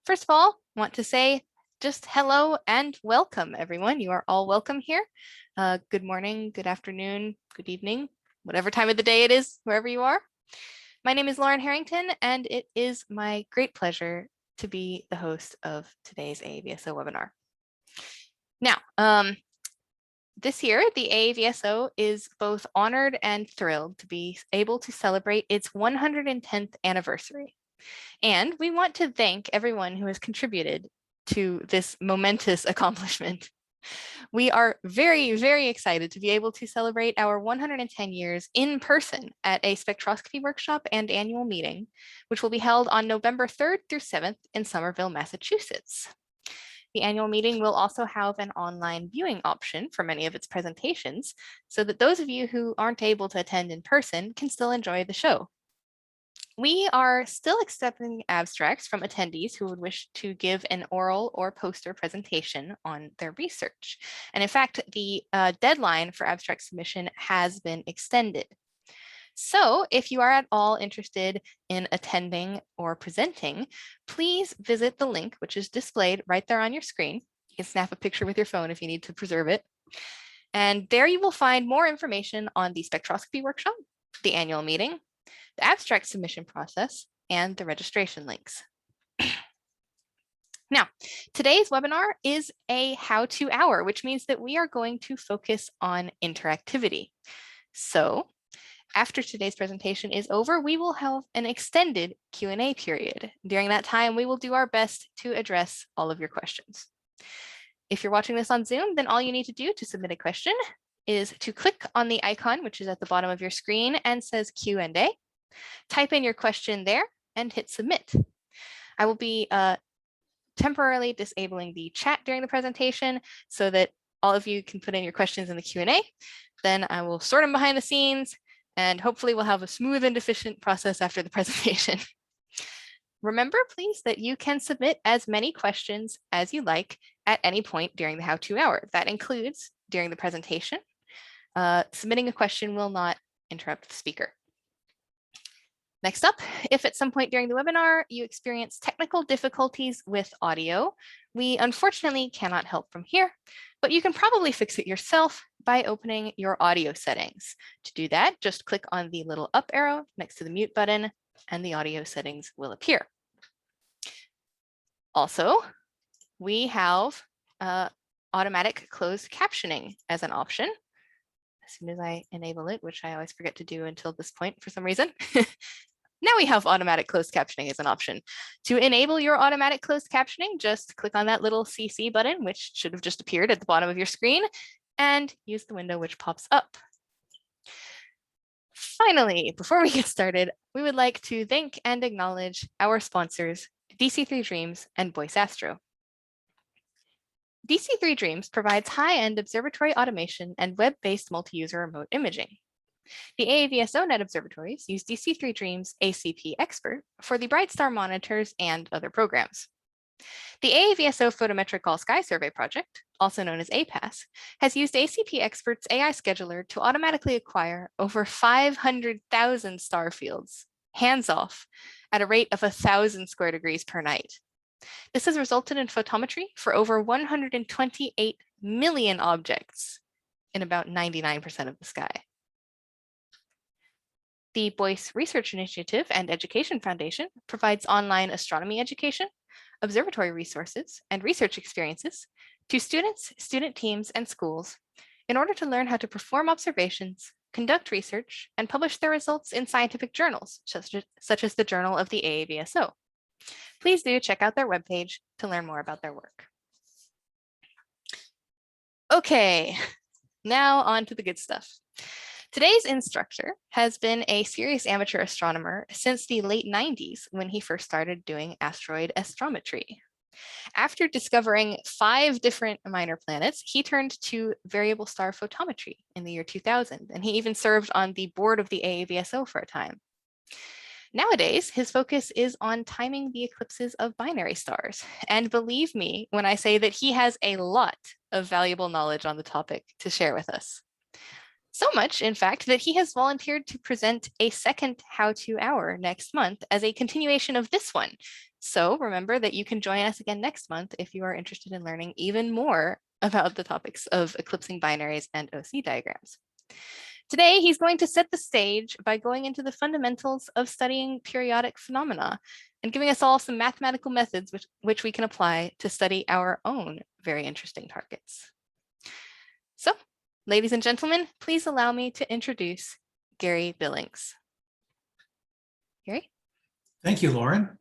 First of all, I want to say just hello and welcome, everyone. You are all welcome here. Good morning, good afternoon, good evening, whatever time of the day it is, wherever you are. My name is Lauren Harrington, and it is my great pleasure to be the host of today's AAVSO webinar. Now, this year, the AAVSO is both honored and thrilled to be able to celebrate its 110th anniversary. And we want to thank everyone who has contributed to this momentous accomplishment. We are very, very excited to be able to celebrate our 110 years in person at a spectroscopy workshop and annual meeting, which will be held on November 3rd through 7th in Somerville, Massachusetts. The annual meeting will also have an online viewing option for many of its presentations, so that those of you who aren't able to attend in person can still enjoy the show. We are still accepting abstracts from attendees who would wish to give an oral or poster presentation on their research. And in fact, the deadline for abstract submission has been extended. So if you are at all interested in attending or presenting, please visit the link, which is displayed right there on your screen. You can snap a picture with your phone if you need to preserve it. And there you will find more information on the spectroscopy workshop, the annual meeting, the abstract submission process, and the registration links. Now, today's webinar is a how-to hour, which means that we are going to focus on interactivity. So after today's presentation is over, we will have an extended Q&A period. During that time, we will do our best to address all of your questions. If you're watching this on Zoom, then all you need to do to submit a question is to click on the icon, which is at the bottom of your screen and says Q&A. Type in your question there and hit submit. I will be temporarily disabling the chat during the presentation so that all of you can put in your questions in the Q&A. Then I will sort them behind the scenes, and hopefully we'll have a smooth and efficient process after the presentation. Remember, please, that you can submit as many questions as you like at any point during the how-to hour. That includes during the presentation. Submitting a question will not interrupt the speaker. Next up, if at some point during the webinar you experience technical difficulties with audio, we unfortunately cannot help from here, but you can probably fix it yourself by opening your audio settings. To do that, just click on the little up arrow next to the mute button and the audio settings will appear. Also, we have automatic closed captioning as an option. As soon as I enable it, which I always forget to do until this point for some reason. Now we have automatic closed captioning as an option. To enable your automatic closed captioning, just click on that little CC button, which should have just appeared at the bottom of your screen, and use the window which pops up. Finally, before we get started, we would like to thank and acknowledge our sponsors, DC3 Dreams and Voice Astro. DC3 Dreams provides high-end observatory automation and web-based multi-user remote imaging. The AAVSO net observatories use DC3 Dreams ACP Expert for the Bright Star monitors and other programs. The AAVSO Photometric All Sky Survey project, also known as APAS, has used ACP Expert's AI scheduler to automatically acquire over 500,000 star fields, hands-off, at a rate of 1,000 square degrees per night. This has resulted in photometry for over 128 million objects in about 99% of the sky. The Boyce Research Initiative and Education Foundation provides online astronomy education, observatory resources, and research experiences to students, student teams, and schools in order to learn how to perform observations, conduct research, and publish their results in scientific journals, such as the Journal of the AAVSO. Please do check out their webpage to learn more about their work. Okay, now on to the good stuff. Today's instructor has been a serious amateur astronomer since the late 90s when he first started doing asteroid astrometry. After discovering 5 different minor planets, he turned to variable star photometry in the year 2000, and he even served on the board of the AAVSO for a time. Nowadays, his focus is on timing the eclipses of binary stars. And believe me when I say that he has a lot of valuable knowledge on the topic to share with us. So much, in fact, that he has volunteered to present a second how-to hour next month as a continuation of this one. So remember that you can join us again next month if you are interested in learning even more about the topics of eclipsing binaries and OC diagrams. Today, he's going to set the stage by going into the fundamentals of studying periodic phenomena and giving us all some mathematical methods which we can apply to study our own very interesting targets. So, ladies and gentlemen, please allow me to introduce Gary Billings. Gary? Thank you, Lauren.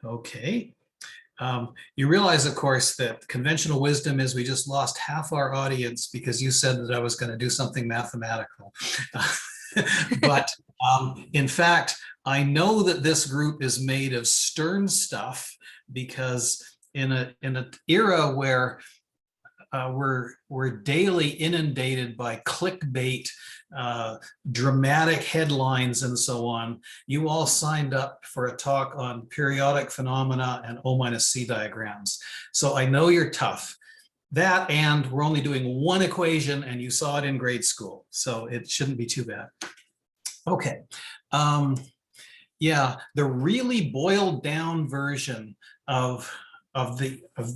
Okay. You realize, of course, that conventional wisdom is we just lost half our audience because you said that I was going to do something mathematical. But in fact, I know that this group is made of stern stuff because in an era where we're daily inundated by clickbait, dramatic headlines, and so on. You all signed up for a talk on periodic phenomena and O-C diagrams. So I know you're tough. That, and we're only doing one equation, and you saw it in grade school, so it shouldn't be too bad. Okay. Yeah, the really boiled down version of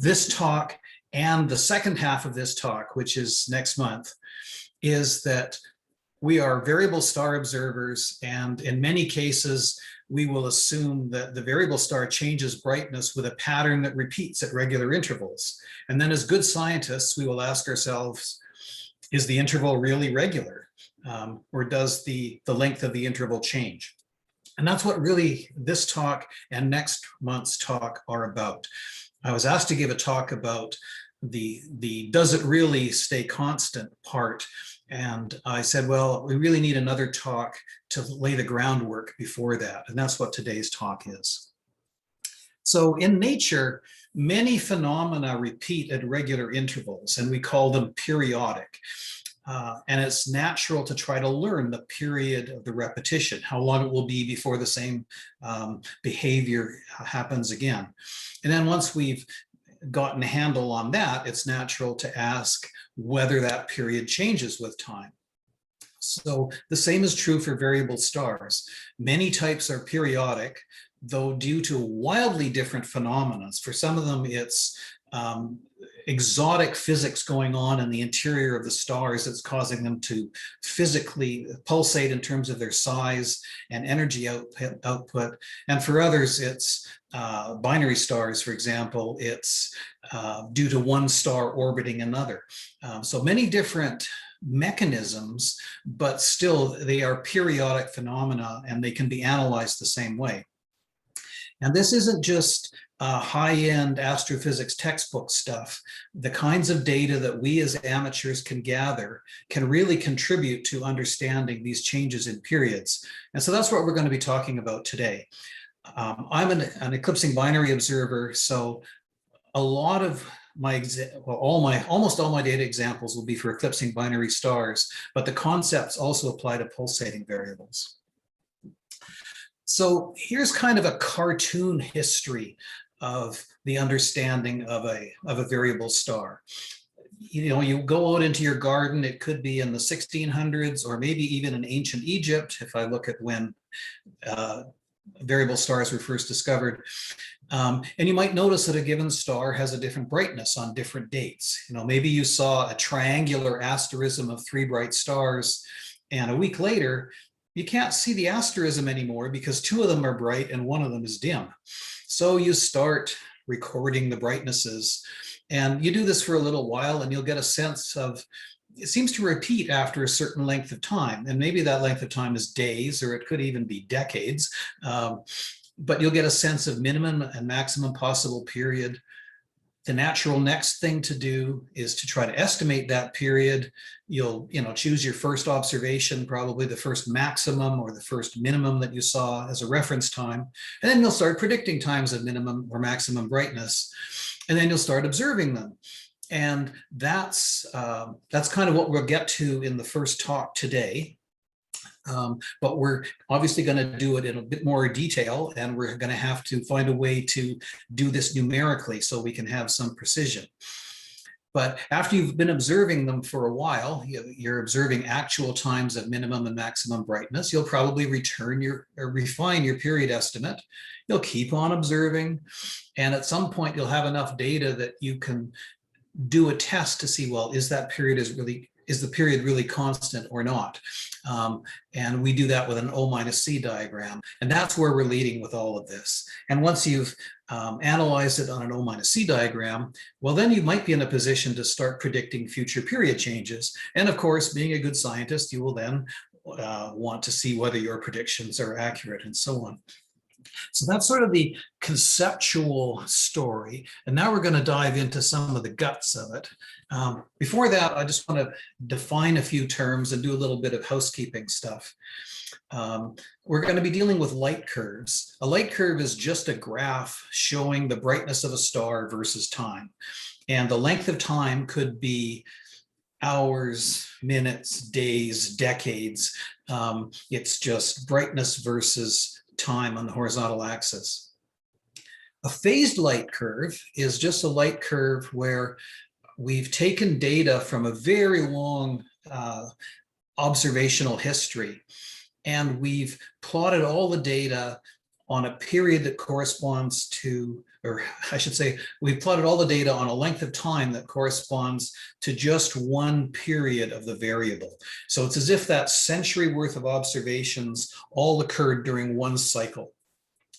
this talk and the second half of this talk, which is next month, is that we are variable star observers, and in many cases, we will assume that the variable star changes brightness with a pattern that repeats at regular intervals. And then as good scientists, we will ask ourselves, is the interval really regular? Or does the length of the interval change? And that's what really this talk and next month's talk are about. I was asked to give a talk about the does it really stay constant part, and I said, well, we really need another talk to lay the groundwork before that, and that's what today's talk is. So in nature, many phenomena repeat at regular intervals, and we call them periodic. And it's natural to try to learn the period of the repetition, how long it will be before the same behavior happens again. And then once we've gotten a handle on that, it's natural to ask whether that period changes with time. So the same is true for variable stars. Many types are periodic, though due to wildly different phenomena. For some of them, it's exotic physics going on in the interior of the stars that's causing them to physically pulsate in terms of their size and energy output. And for others, it's binary stars, for example, it's due to one star orbiting another. So many different mechanisms, but still they are periodic phenomena and they can be analyzed the same way. And this isn't just high-end astrophysics textbook stuff. The kinds of data that we as amateurs can gather can really contribute to understanding these changes in periods. And so that's what we're going to be talking about today. I'm an eclipsing binary observer, so a lot of my, almost all my data examples will be for eclipsing binary stars, but the concepts also apply to pulsating variables. So here's kind of a cartoon history of the understanding of a variable star. You know, you go out into your garden, it could be in the 1600s or maybe even in ancient Egypt, if I look at when variable stars were first discovered. And you might notice that a given star has a different brightness on different dates. You know, maybe you saw a triangular asterism of 3 bright stars, and a week later, you can't see the asterism anymore because 2 of them are bright and 1 of them is dim. So you start recording the brightnesses, and you do this for a little while and you'll get a sense of, it seems to repeat after a certain length of time. And maybe that length of time is days, or it could even be decades. But you'll get a sense of minimum and maximum possible period. The natural next thing to do is to try to estimate that period. You'll choose your first observation, probably the first maximum or the first minimum that you saw as a reference time. And then you'll start predicting times of minimum or maximum brightness. And then you'll start observing them. And that's kind of what we'll get to in the first talk today. But we're obviously going to do it in a bit more detail, and we're going to have to find a way to do this numerically so we can have some precision. But after you've been observing them for a while, you're observing actual times of minimum and maximum brightness, you'll probably return or refine your period estimate. You'll keep on observing, and at some point you'll have enough data that you can do a test to see, well, is the period really constant or not? And we do that with an O minus C diagram. And that's where we're leading with all of this. And once you've analyzed it on an O minus C diagram, well, then you might be in a position to start predicting future period changes. And of course, being a good scientist, you will then want to see whether your predictions are accurate and so on. So that's sort of the conceptual story. And now we're going to dive into some of the guts of it. Before that, I just want to define a few terms and do a little bit of housekeeping stuff. We're going to be dealing with light curves. A light curve is just a graph showing the brightness of a star versus time. And the length of time could be hours, minutes, days, decades. It's just brightness versus time on the horizontal axis. A phased light curve is just a light curve where we've taken data from a very long observational history, and we've plotted all the data on a period that corresponds to, or I should say, we've plotted all the data on a length of time that corresponds to just one period of the variable. So it's as if that century worth of observations all occurred during one cycle.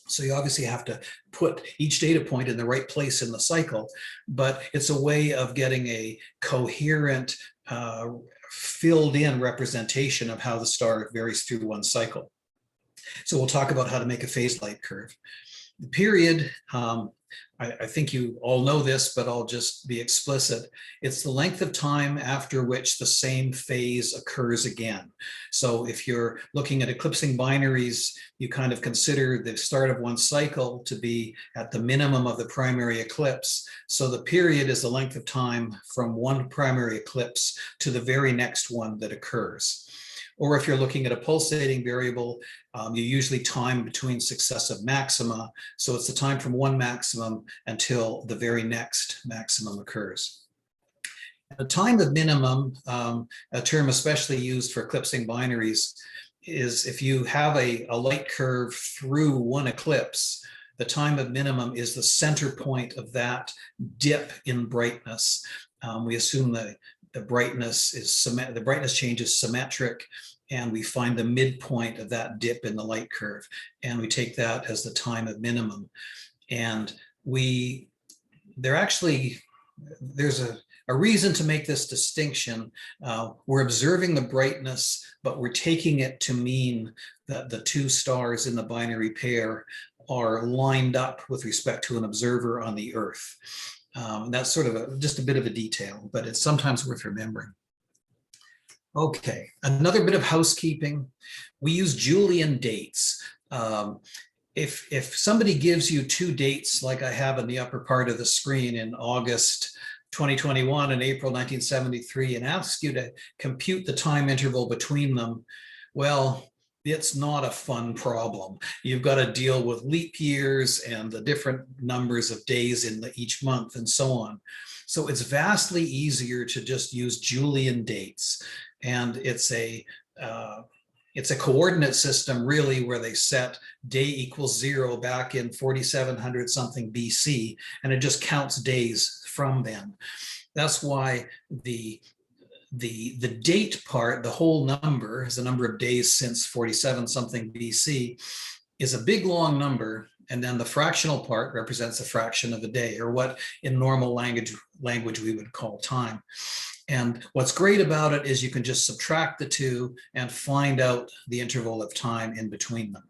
So you obviously have to put each data point in the right place in the cycle, but it's a way of getting a coherent, filled in representation of how the star varies through one cycle. So we'll talk about how to make a phased light curve. The period, I think you all know this, but I'll just be explicit. It's the length of time after which the same phase occurs again. So if you're looking at eclipsing binaries, you kind of consider the start of one cycle to be at the minimum of the primary eclipse. So the period is the length of time from one primary eclipse to the very next one that occurs. Or if you're looking at a pulsating variable, you usually time between successive maxima. So it's the time from one maximum until the very next maximum occurs. The time of minimum, a term especially used for eclipsing binaries, is if you have a light curve through one eclipse, the time of minimum is the center point of that dip in brightness. We assume that the brightness change is symmetric, and we find the midpoint of that dip in the light curve, and we take that as the time of minimum. And there's a reason to make this distinction. We're observing the brightness, but we're taking it to mean that the two stars in the binary pair are lined up with respect to an observer on the Earth. That's sort of just a bit of a detail, but it's sometimes worth remembering. Okay, another bit of housekeeping. We use Julian dates. If somebody gives you two dates like I have in the upper part of the screen in August 2021 and April 1973 and asks you to compute the time interval between them, well, it's not a fun problem. You've got to deal with leap years and the different numbers of days in each month and so on. So it's vastly easier to just use Julian dates. And it's a coordinate system really where they set day equals 0 back in 4700 something BC, and it just counts days from then. That's why the date part, the whole number, is the number of days since 47 something BC, is a big long number, and then the fractional part represents a fraction of a day, or what in normal language we would call time. And what's great about it is you can just subtract the two and find out the interval of time in between them.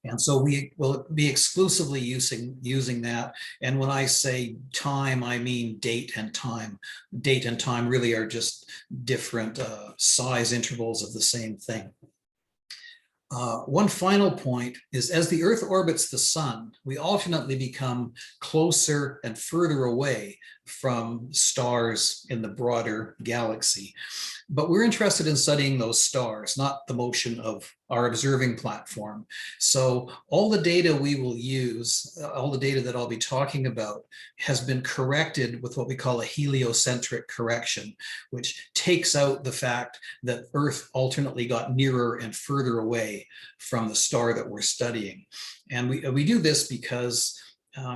And so we will be exclusively using that. And when I say time, I mean date and time. Date and time really are just different size intervals of the same thing. One final point is, as the Earth orbits the sun, we alternately become closer and further away from stars in the broader galaxy. But we're interested in studying those stars, not the motion of our observing platform. So all the data we will use, all the data that I'll be talking about, has been corrected with what we call a heliocentric correction, which takes out the fact that Earth alternately got nearer and further away from the star that we're studying. And we do this because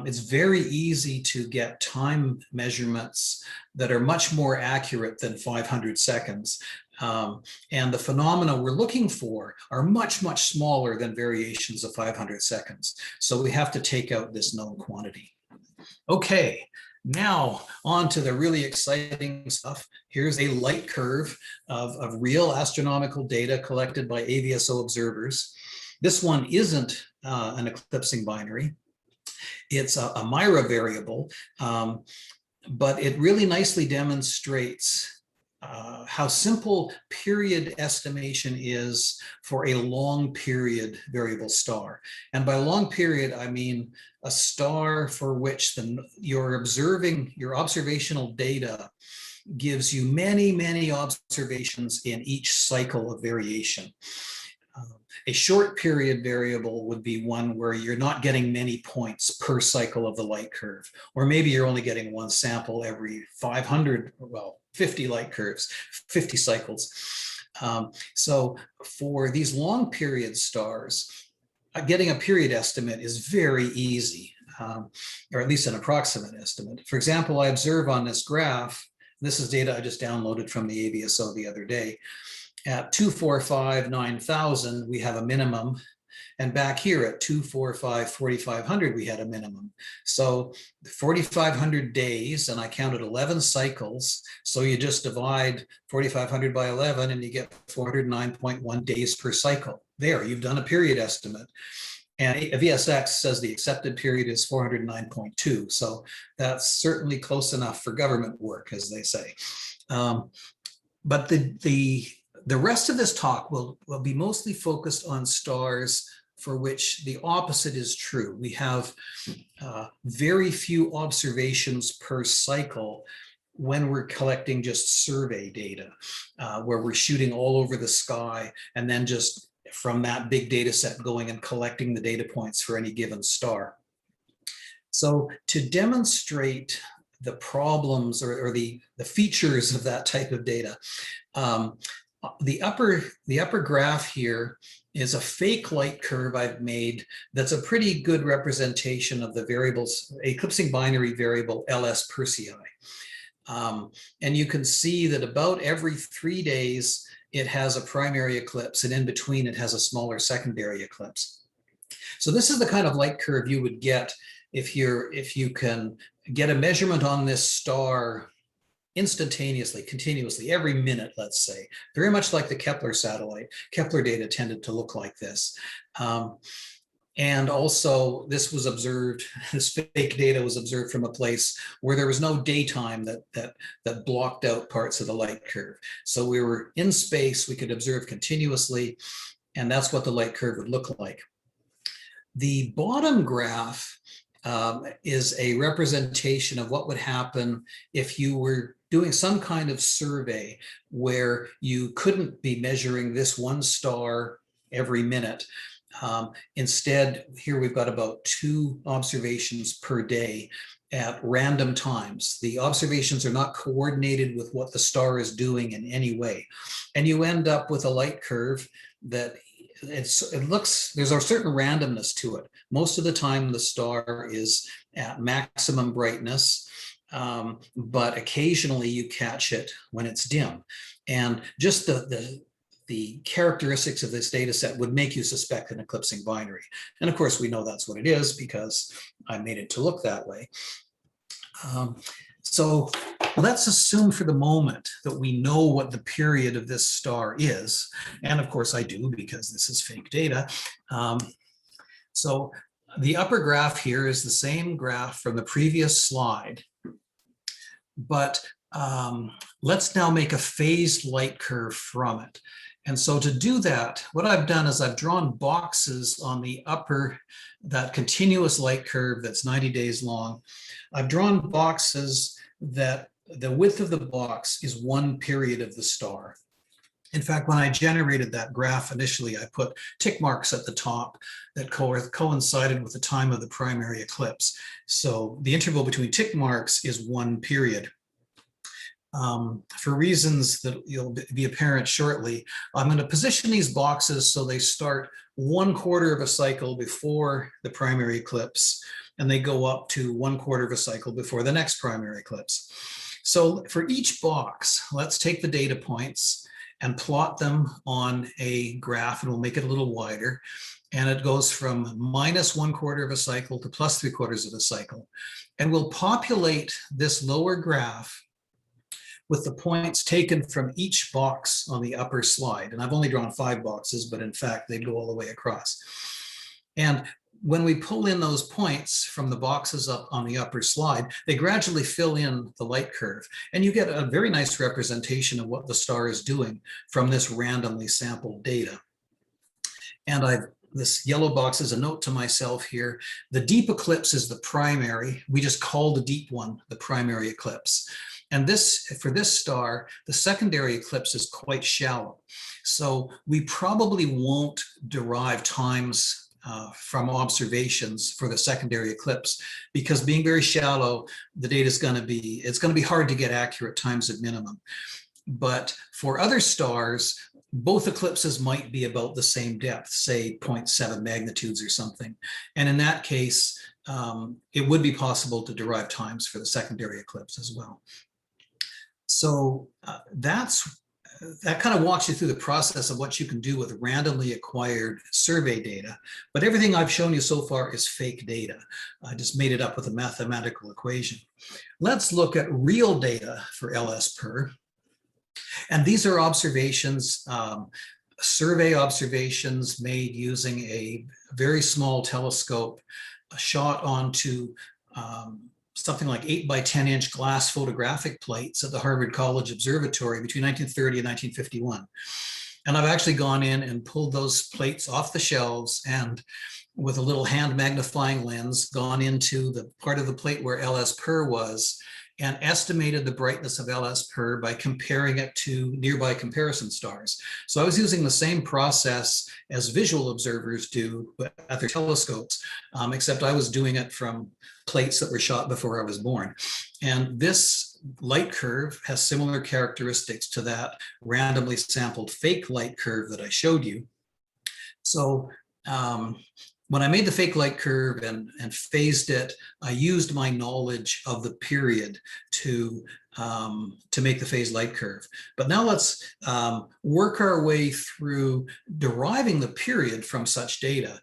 it's very easy to get time measurements that are much more accurate than 500 seconds. And the phenomena we're looking for are much, much smaller than variations of 500 seconds. So we have to take out this known quantity. Okay, now on to the really exciting stuff. Here's a light curve of real astronomical data collected by AAVSO observers. This one isn't an eclipsing binary. It's a Mira variable, but it really nicely demonstrates how simple period estimation is for a long period variable star. And by long period, I mean a star for which your observational data gives you many, many observations in each cycle of variation. A short period variable would be one where you're not getting many points per cycle of the light curve, or maybe you're only getting one sample every 500, well, 50 light curves, 50 cycles. So for these long period stars, getting a period estimate is very easy, or at least an approximate estimate. For example, I observe on this graph, this is data I just downloaded from the AAVSO the other day. At 245,9,000, we have a minimum. And back here at 245, 4,500, we had a minimum. So 4,500 days, and I counted 11 cycles. So you just divide 4,500 by 11 and you get 409.1 days per cycle. There, you've done a period estimate. And VSX says the accepted period is 409.2. So that's certainly close enough for government work, as they say. But the rest of this talk will be mostly focused on stars for which the opposite is true. We have very few observations per cycle when we're collecting just survey data, where we're shooting all over the sky and then just from that big data set going and collecting the data points for any given star. So to demonstrate the problems or the features of that type of data, the upper graph here is a fake light curve I've made that's a pretty good representation of the variables, eclipsing binary variable LS Persei. And you can see that about every 3 days, it has a primary eclipse, and in between it has a smaller secondary eclipse. So this is the kind of light curve you would get if you can get a measurement on this star instantaneously, continuously, every minute, let's say, very much like the Kepler satellite. Kepler data tended to look like this. And also this was observed, this fake data was observed from a place where there was no daytime that blocked out parts of the light curve. So we were in space, we could observe continuously, and that's what the light curve would look like. The bottom graph is a representation of what would happen if you were doing some kind of survey where you couldn't be measuring this one star every minute. Instead, here we've got about 2 observations per day at random times. The observations are not coordinated with what the star is doing in any way. And you end up with a light curve that there's a certain randomness to it. Most of the time the star is at maximum brightness, but occasionally you catch it when it's dim. And just the characteristics of this data set would make you suspect an eclipsing binary. And of course, we know that's what it is because I made it to look that way. So let's assume for the moment that we know what the period of this star is. And of course I do, because this is fake data. So the upper graph here is the same graph from the previous slide, but let's now make a phased light curve from it. And so to do that, what I've done is I've drawn boxes on the upper, that continuous light curve that's 90 days long. I've drawn boxes that the width of the box is one period of the star. In fact, when I generated that graph initially, I put tick marks at the top that coincided with the time of the primary eclipse. So the interval between tick marks is 1 period. For reasons that will be apparent shortly, I'm going to position these boxes so they start 1/4 of a cycle before the primary eclipse, and they go up to 1/4 of a cycle before the next primary eclipse. So for each box, let's take the data points and plot them on a graph, and we'll make it a little wider. And it goes from minus 1/4 of a cycle to plus 3/4 of a cycle. And we'll populate this lower graph with the points taken from each box on the upper slide. And I've only drawn 5 boxes, but in fact, they go all the way across. And when we pull in those points from the boxes up on the upper slide, they gradually fill in the light curve. And you get a very nice representation of what the star is doing from this randomly sampled data. And this yellow box is a note to myself here. The deep eclipse is the primary. We just call the deep one the primary eclipse. And for this star, the secondary eclipse is quite shallow. So we probably won't derive times from observations for the secondary eclipse, because being very shallow, the data is going to be hard to get accurate times at minimum. But for other stars, both eclipses might be about the same depth, say 0.7 magnitudes or something. And in that case, it would be possible to derive times for the secondary eclipse as well. So that kind of walks you through the process of what you can do with randomly acquired survey data. But everything I've shown you so far is fake data. I just made it up with a mathematical equation. Let's look at real data for LS-PER. And these are observations, survey observations made using a very small telescope, shot onto something like 8 by 10 inch glass photographic plates at the Harvard College Observatory between 1930 and 1951. And I've actually gone in and pulled those plates off the shelves, and with a little hand magnifying lens, gone into the part of the plate where LS-PER was, and estimated the brightness of LS-PER by comparing it to nearby comparison stars. So I was using the same process as visual observers do at their telescopes, except I was doing it from plates that were shot before I was born. And this light curve has similar characteristics to that randomly sampled fake light curve that I showed you. So when I made the fake light curve and phased it, I used my knowledge of the period to make the phased light curve. But now let's work our way through deriving the period from such data,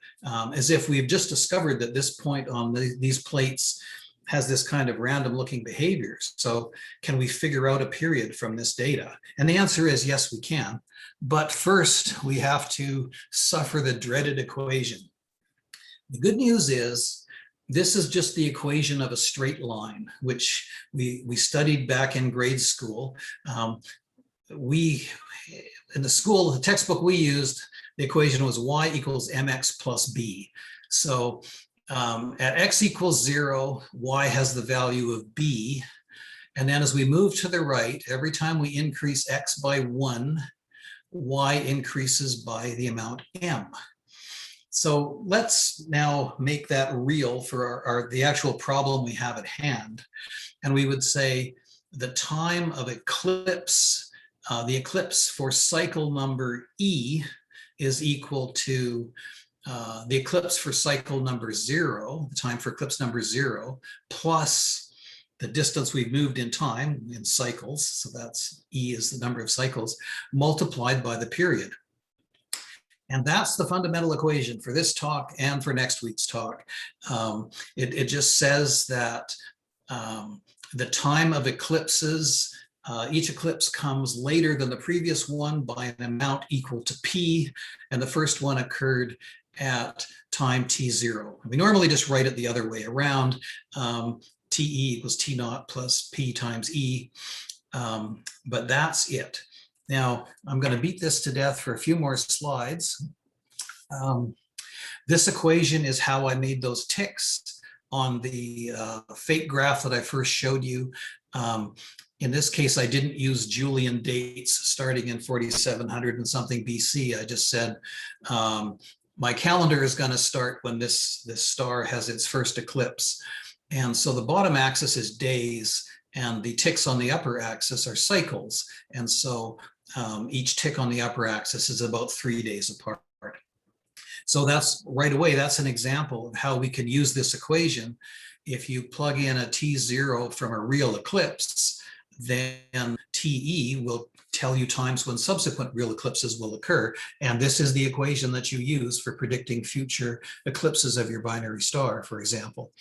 as if we've just discovered that this point on these plates has this kind of random looking behavior. So can we figure out a period from this data? And the answer is yes, we can. But first, we have to suffer the dreaded equation. The good news is this is just the equation of a straight line, which we studied back in grade school. In the textbook we used, the equation was y equals mx plus b. So at x equals 0, y has the value of b. And then as we move to the right, every time we increase x by 1, y increases by the amount m. So let's now make that real for the actual problem we have at hand. And we would say the time of eclipse, the eclipse for cycle number E is equal to the eclipse for cycle number 0, the time for eclipse number 0, plus the distance we've moved in time in cycles. So that's E is the number of cycles multiplied by the period. And that's the fundamental equation for this talk and for next week's talk. It just says that the time of eclipses, each eclipse comes later than the previous one by an amount equal to P, and the first one occurred at time T0. We normally just write it the other way around. TE equals T naught plus P times E, but that's it. Now, I'm going to beat this to death for a few more slides. This equation is how I made those ticks on the fake graph that I first showed you. in this case, I didn't use Julian dates starting in 4700 and something BC. I just said, my calendar is going to start when this star has its first eclipse. And so the bottom axis is days, and the ticks on the upper axis are cycles. And so each tick on the upper axis is about 3 days apart. So that's right away, that's an example of how we can use this equation. If you plug in a T0 from a real eclipse, then TE will tell you times when subsequent real eclipses will occur. And this is the equation that you use for predicting future eclipses of your binary star, for example.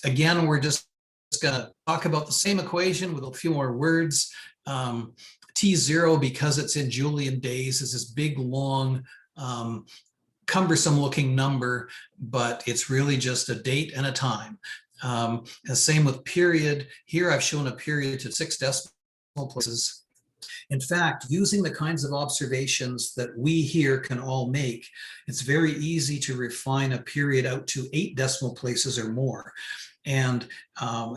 Again, we're just going to talk about the same equation with a few more words. T0, because it's in Julian days, is this big, long, cumbersome looking number, but it's really just a date and a time. And same with period. Here I've shown a period to 6 decimal places. In fact, using the kinds of observations that we here can all make, it's very easy to refine a period out to 8 decimal places or more. And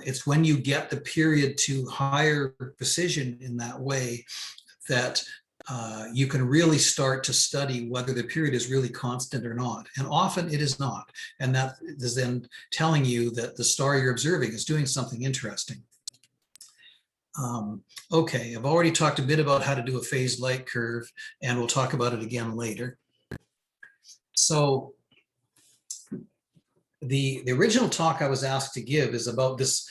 it's when you get the period to higher precision in that way that you can really start to study whether the period is really constant or not. And often it is not. And that is then telling you that the star you're observing is doing something interesting. Okay, I've already talked a bit about how to do a phased light curve, and we'll talk about it again later. So the original talk I was asked to give is about this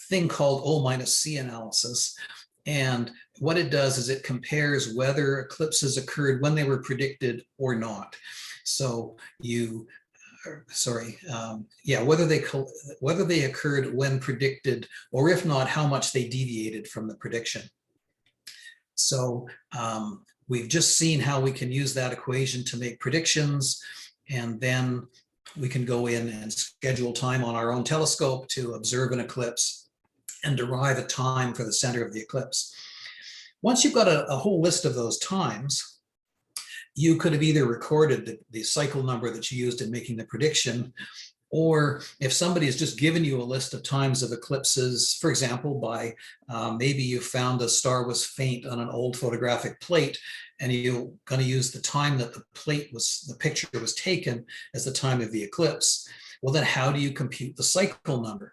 thing called O-C analysis. And what it does is it compares whether eclipses occurred when they were predicted or not. So whether they occurred when predicted, or if not, how much they deviated from the prediction. So we've just seen how we can use that equation to make predictions, and then we can go in and schedule time on our own telescope to observe an eclipse and derive a time for the center of the eclipse. Once you've got a whole list of those times, you could have either recorded the cycle number that you used in making the prediction, or if somebody has just given you a list of times of eclipses, for example, by maybe you found a star was faint on an old photographic plate, and you're going to use the time that the picture was taken as the time of the eclipse. Well, then how do you compute the cycle number?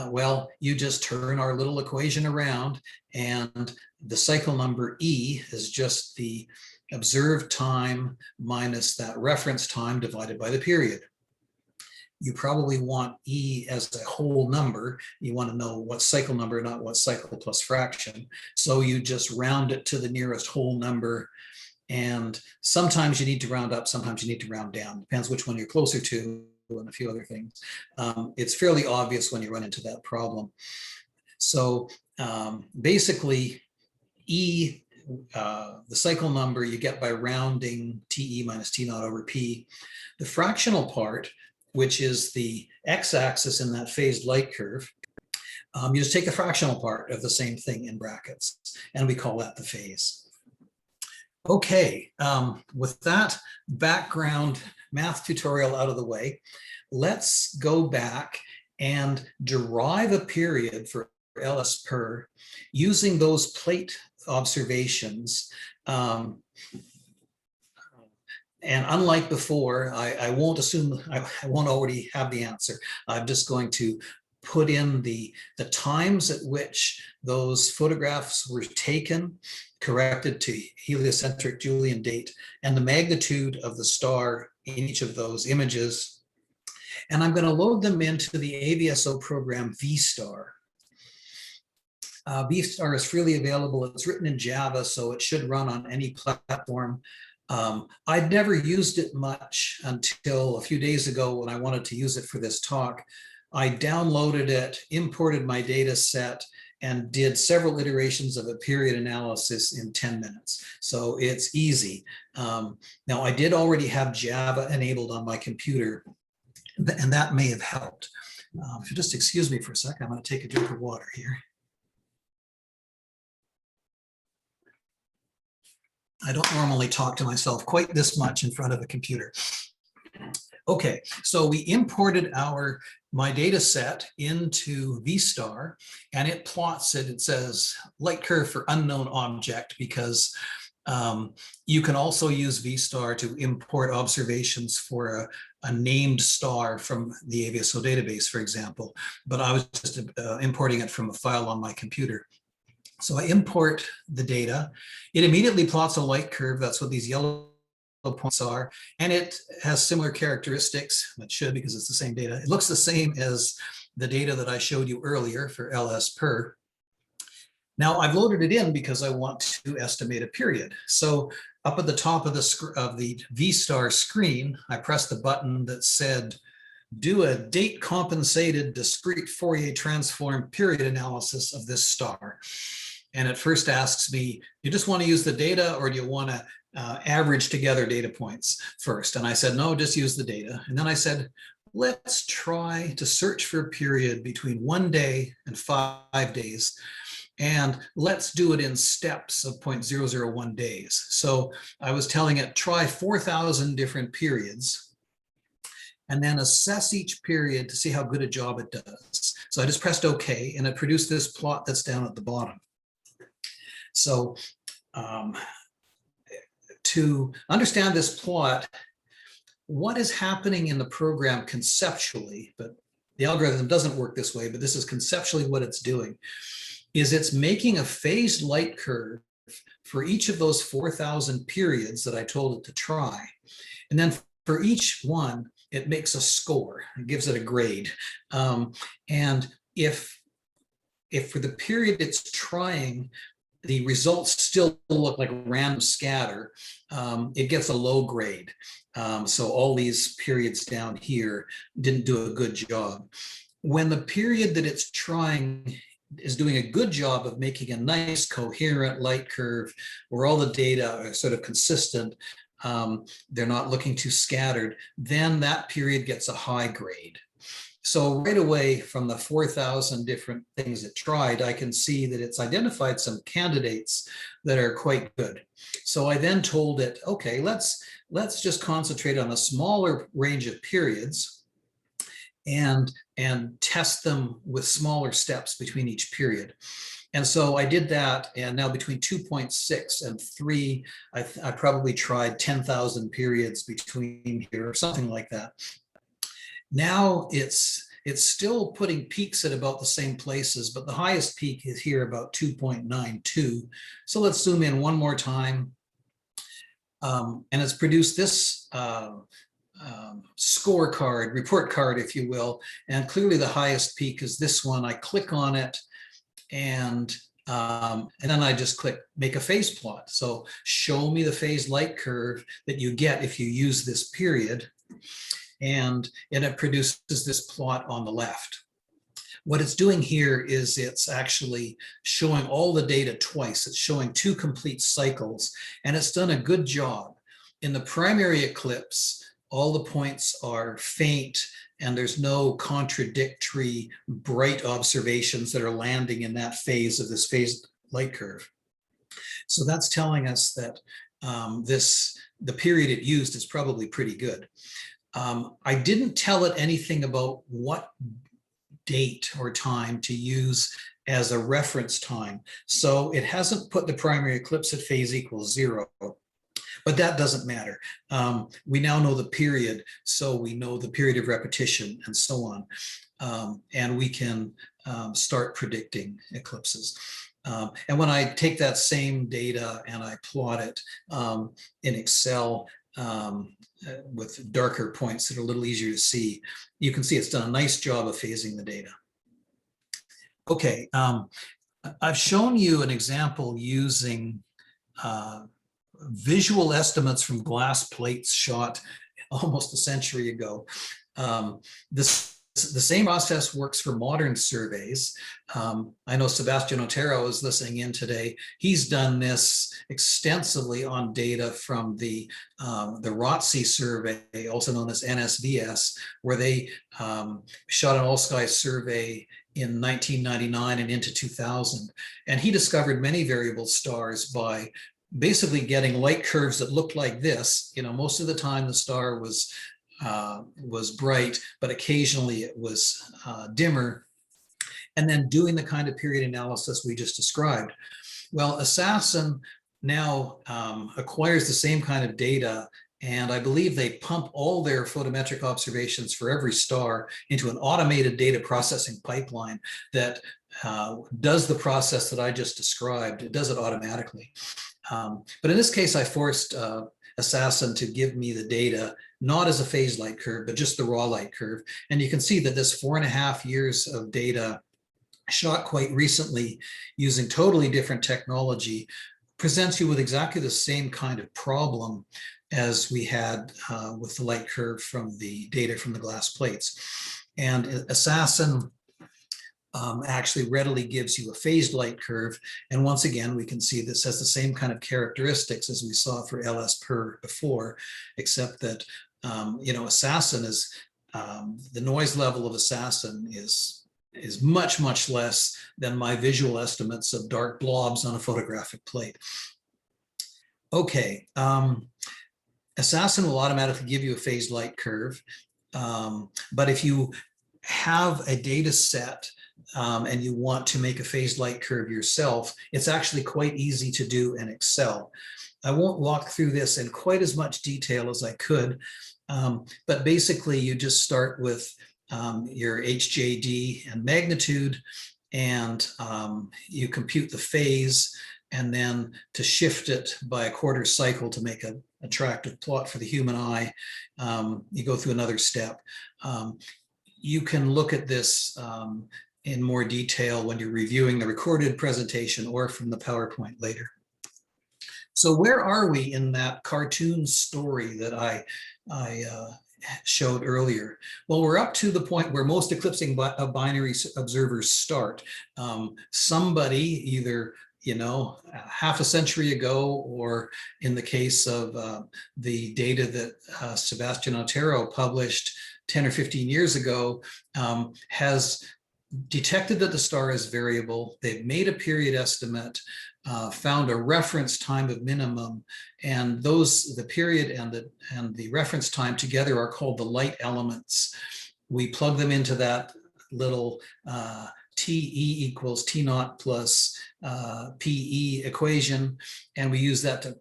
Well, you just turn our little equation around, and the cycle number E is just the observed time minus that reference time divided by the period. You probably want E as a whole number. You want to know what cycle number, not what cycle plus fraction. So you just round it to the nearest whole number. And sometimes you need to round up, sometimes you need to round down. Depends which one you're closer to and a few other things. It's fairly obvious when you run into that problem. So basically, E, the cycle number you get by rounding TE minus T naught over P. The fractional part, which is the x-axis in that phased light curve, you just take the fractional part of the same thing in brackets, and we call that the phase. Okay, with that background math tutorial out of the way, let's go back and derive a period for LS per using those plate observations. And unlike before, I won't assume, I won't already have the answer. I'm just going to put in the times at which those photographs were taken, corrected to heliocentric Julian date, and the magnitude of the star in each of those images. And I'm going to load them into the AAVSO program VStar. VStar is freely available. It's written in Java, so it should run on any platform. I'd never used it much until a few days ago when I wanted to use it for this talk. I downloaded it, imported my data set, and did several iterations of a period analysis in 10 minutes. So it's easy. Now, I did already have Java enabled on my computer, and that may have helped. If you just excuse me for a second, I'm going to take a drink of water here. I don't normally talk to myself quite this much in front of a computer. Okay, so we imported my data set into VSTAR, and it plots it. It says light curve for unknown object, because you can also use VSTAR to import observations for a named star from the AAVSO database, for example. But I was just importing it from a file on my computer. So I import the data. It immediately plots a light curve. That's what these yellow points are, and it has similar characteristics. It should, because it's the same data. It looks the same as the data that I showed you earlier for LS per. Now I've loaded it in because I want to estimate a period. So up at the top of the VSTAR screen, I pressed the button that said, do a date compensated discrete Fourier transform period analysis of this star. And it first asks me, you just want to use the data, or do you want to average together data points first? And I said, no, just use the data. And then I said, let's try to search for a period between 1 day and 5 days. And let's do it in steps of 0.001 days. So I was telling it, try 4,000 different periods, and then assess each period to see how good a job it does. So I just pressed OK, and it produced this plot that's down at the bottom. So to understand this plot, what is happening in the program conceptually, but the algorithm doesn't work this way, but this is conceptually what it's doing, is it's making a phased light curve for each of those 4,000 periods that I told it to try. And then for each one, it makes a score, it gives it a grade. And if for the period it's trying, the results still look like random scatter, it gets a low grade. So all these periods down here didn't do a good job. When the period that it's trying is doing a good job of making a nice coherent light curve where all the data are sort of consistent, they're not looking too scattered, then that period gets a high grade. So right away from the 4,000 different things it tried, I can see that it's identified some candidates that are quite good. So I then told it, okay, let's just concentrate on a smaller range of periods and test them with smaller steps between each period. And so I did that, and now between 2.6 and 3, I probably tried 10,000 periods between here, or something like that. Now it's still putting peaks at about the same places, but the highest peak is here about 2.92. So let's zoom in one more time. And it's produced this scorecard, report card, if you will. And clearly the highest peak is this one. I click on it, and then I just click make a phase plot. So show me the phase light curve that you get if you use this period. And it produces this plot on the left. What it's doing here is it's actually showing all the data twice. It's showing 2 complete cycles, and it's done a good job. In the primary eclipse, all the points are faint, and there's no contradictory bright observations that are landing in that phase of this phased light curve. So that's telling us that the period it used is probably pretty good. I didn't tell it anything about what date or time to use as a reference time. So it hasn't put the primary eclipse at phase equals 0, but that doesn't matter. We now know the period, so we know the period of repetition and so on. And we can start predicting eclipses. And when I take that same data and I plot it in Excel, with darker points that are a little easier to see, you can see it's done a nice job of phasing the data. Okay, I've shown you an example using visual estimates from glass plates shot almost a century ago. The same process works for modern surveys. I know Sebastian Otero is listening in today. He's done this extensively on data from the ROTC survey, also known as NSVS, where they shot an all-sky survey in 1999 and into 2000. And he discovered many variable stars by basically getting light curves that looked like this. You know, most of the time the star was was bright, but occasionally it was dimmer, and then doing the kind of period analysis we just described. Well, Assassin now acquires the same kind of data, and I believe they pump all their photometric observations for every star into an automated data processing pipeline that does the process that I just described. It does it automatically. But in this case, I forced Assassin to give me the data, not as a phase light curve, but just the raw light curve. And you can see that this 4.5 years of data shot quite recently using totally different technology presents you with exactly the same kind of problem as we had with the light curve from the data from the glass plates. And Assassin actually readily gives you a phased light curve. And once again, we can see this has the same kind of characteristics as we saw for LS-PER before, except that, Assassin is, the noise level of Assassin is much, much less than my visual estimates of dark blobs on a photographic plate. Okay, Assassin will automatically give you a phased light curve. But if you have a data set and you want to make a phased light curve yourself, it's actually quite easy to do in Excel. I won't walk through this in quite as much detail as I could, but basically you just start with your HJD and magnitude, and you compute the phase, and then to shift it by a quarter cycle to make an attractive plot for the human eye, you go through another step. You can look at this in more detail when you're reviewing the recorded presentation or from the PowerPoint later. So where are we in that cartoon story that I showed earlier? Well, we're up to the point where most eclipsing binary observers start. Somebody either half a century ago, or in the case of the data that Sebastian Otero published 10 or 15 years ago, has detected that the star is variable. They've made a period estimate, found a reference time of minimum, and the period and the reference time together are called the light elements. We plug them into that little TE equals T naught plus PE equation, and we use that to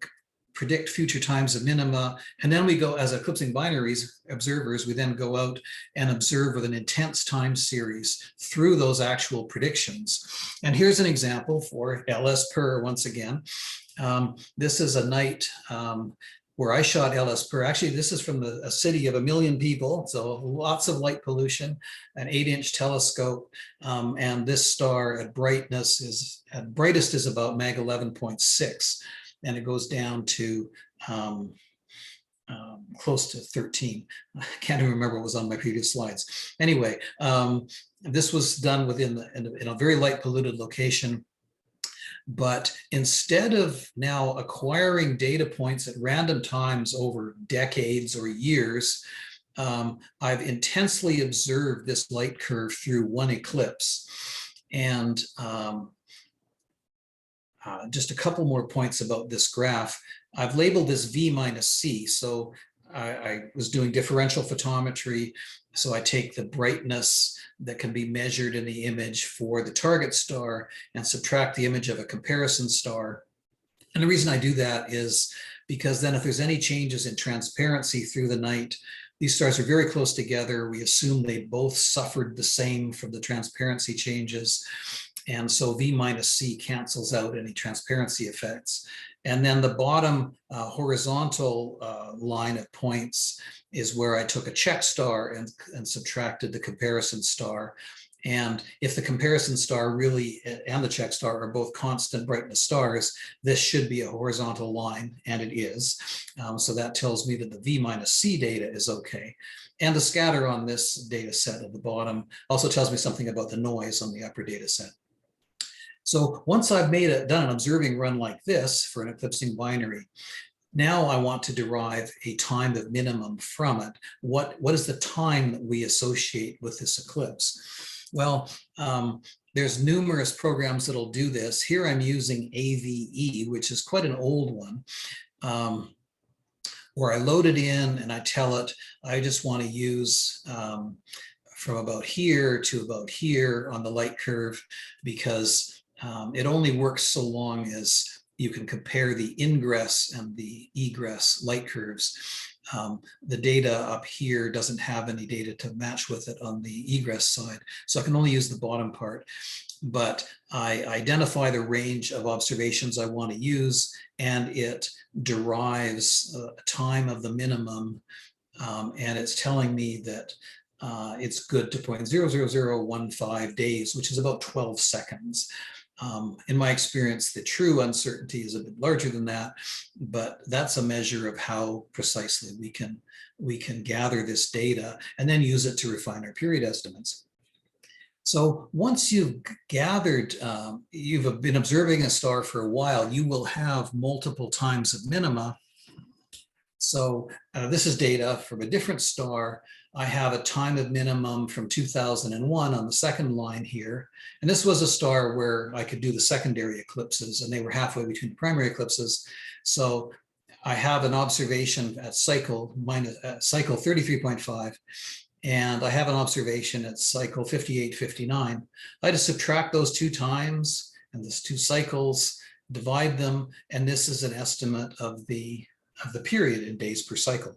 predict future times of minima. And then we go, as eclipsing binaries observers, we then go out and observe with an intense time series through those actual predictions. And here's an example for LS-PER once again. This is a night where I shot LS-PER. Actually, this is from a city of 1 million people, so lots of light pollution, an 8-inch telescope, and this star at brightest is about mag 11.6, and it goes down to close to 13. I can't even remember what was on my previous slides. Anyway, this was done in a very light polluted location. But instead of now acquiring data points at random times over decades or years, I've intensely observed this light curve through one eclipse. And just a couple more points about this graph. I've labeled this V minus C. So I was doing differential photometry. So I take the brightness that can be measured in the image for the target star and subtract the image of a comparison star. And the reason I do that is because then if there's any changes in transparency through the night, these stars are very close together. We assume they both suffered the same from the transparency changes. And so V minus C cancels out any transparency effects. And then the bottom horizontal line of points is where I took a check star and subtracted the comparison star. And if the comparison star really and the check star are both constant brightness stars, this should be a horizontal line, and it is. So that tells me that the V minus C data is okay. And the scatter on this data set at the bottom also tells me something about the noise on the upper data set. So once I've done an observing run like this for an eclipsing binary, now I want to derive a time of minimum from it. What is the time that we associate with this eclipse? Well, there's numerous programs that'll do this. Here I'm using AVE, which is quite an old one. or I load it in and I tell it, I just want to use from about here to about here on the light curve, because it only works so long as you can compare the ingress and the egress light curves. The data up here doesn't have any data to match with it on the egress side, so I can only use the bottom part. But I identify the range of observations I want to use, and it derives a time of the minimum, and it's telling me that it's good to 0.00015 days, which is about 12 seconds. In my experience, the true uncertainty is a bit larger than that, but that's a measure of how precisely we can gather this data and then use it to refine our period estimates. So once you've gathered, you've been observing a star for a while, you will have multiple times of minima. So this is data from a different star. I have a time of minimum from 2001 on the second line here. And this was a star where I could do the secondary eclipses, and they were halfway between the primary eclipses. So I have an observation at cycle 33.5. And I have an observation at cycle 5859. I just subtract those two times and those two cycles, divide them, and this is an estimate of the period in days per cycle.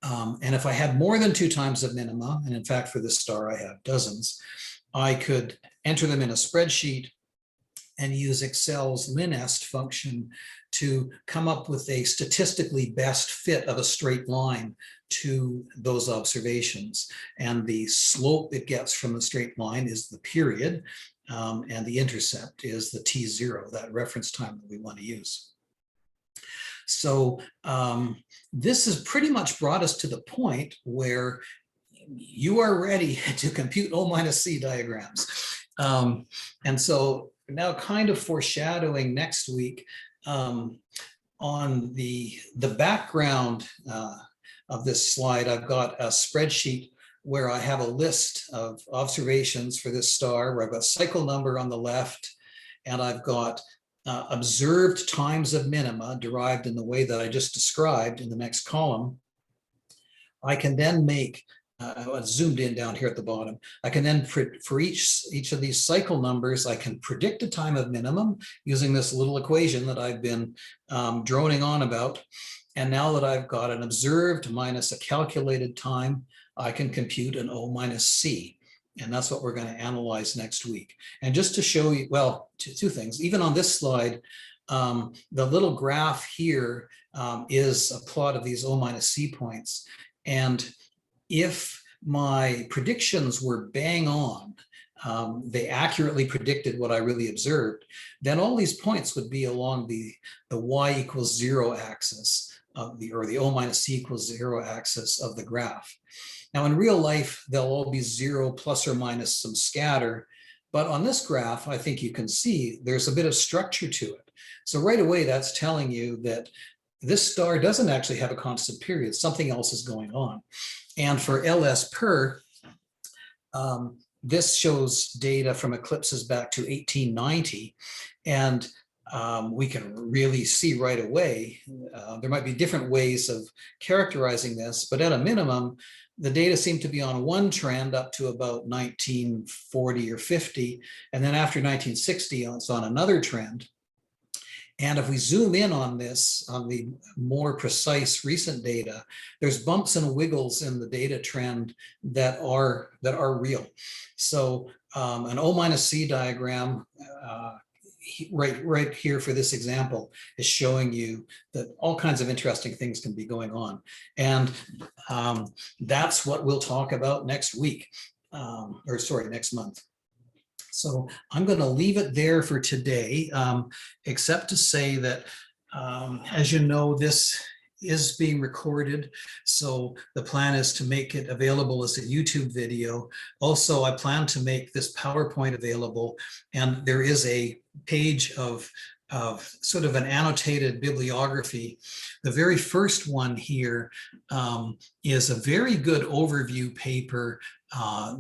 And if I had more than two times of minima, and in fact for this star I have dozens, I could enter them in a spreadsheet and use Excel's linest function to come up with a statistically best fit of a straight line to those observations. And the slope it gets from the straight line is the period, and the intercept is the T0, that reference time that we want to use. So this has pretty much brought us to the point where you are ready to compute O-C diagrams. And so now kind of foreshadowing next week, on the background of this slide, I've got a spreadsheet where I have a list of observations for this star, where I've got cycle number on the left, and I've got observed times of minima derived in the way that I just described in the next column. I can then make, zoomed in down here at the bottom, I can then, for each of these cycle numbers, I can predict a time of minimum using this little equation that I've been droning on about. And now that I've got an observed minus a calculated time, I can compute an O-C. And that's what we're going to analyze next week. And just to show you, well, two things. Even on this slide, the little graph here is a plot of these O-C points. And if my predictions were bang on, they accurately predicted what I really observed, then all these points would be along the y equals 0 axis of or the O-C equals 0 axis of the graph. Now in real life, they'll all be 0 plus or minus some scatter. But on this graph, I think you can see there's a bit of structure to it. So right away, that's telling you that this star doesn't actually have a constant period. Something else is going on. And for LS per, this shows data from eclipses back to 1890. And we can really see right away, there might be different ways of characterizing this, but at a minimum, the data seem to be on one trend up to about 1940 or 50. And then after 1960, it's on another trend. And if we zoom in on this, on the more precise recent data, there's bumps and wiggles in the data trend that are real. So an O-C diagram right here for this example is showing you that all kinds of interesting things can be going on. And that's what we'll talk about next week, next month. So I'm going to leave it there for today, except to say that, as you know, this is being recorded. So the plan is to make it available as a YouTube video. Also, I plan to make this PowerPoint available, and there is a page of sort of an annotated bibliography. The very first one here is a very good overview paper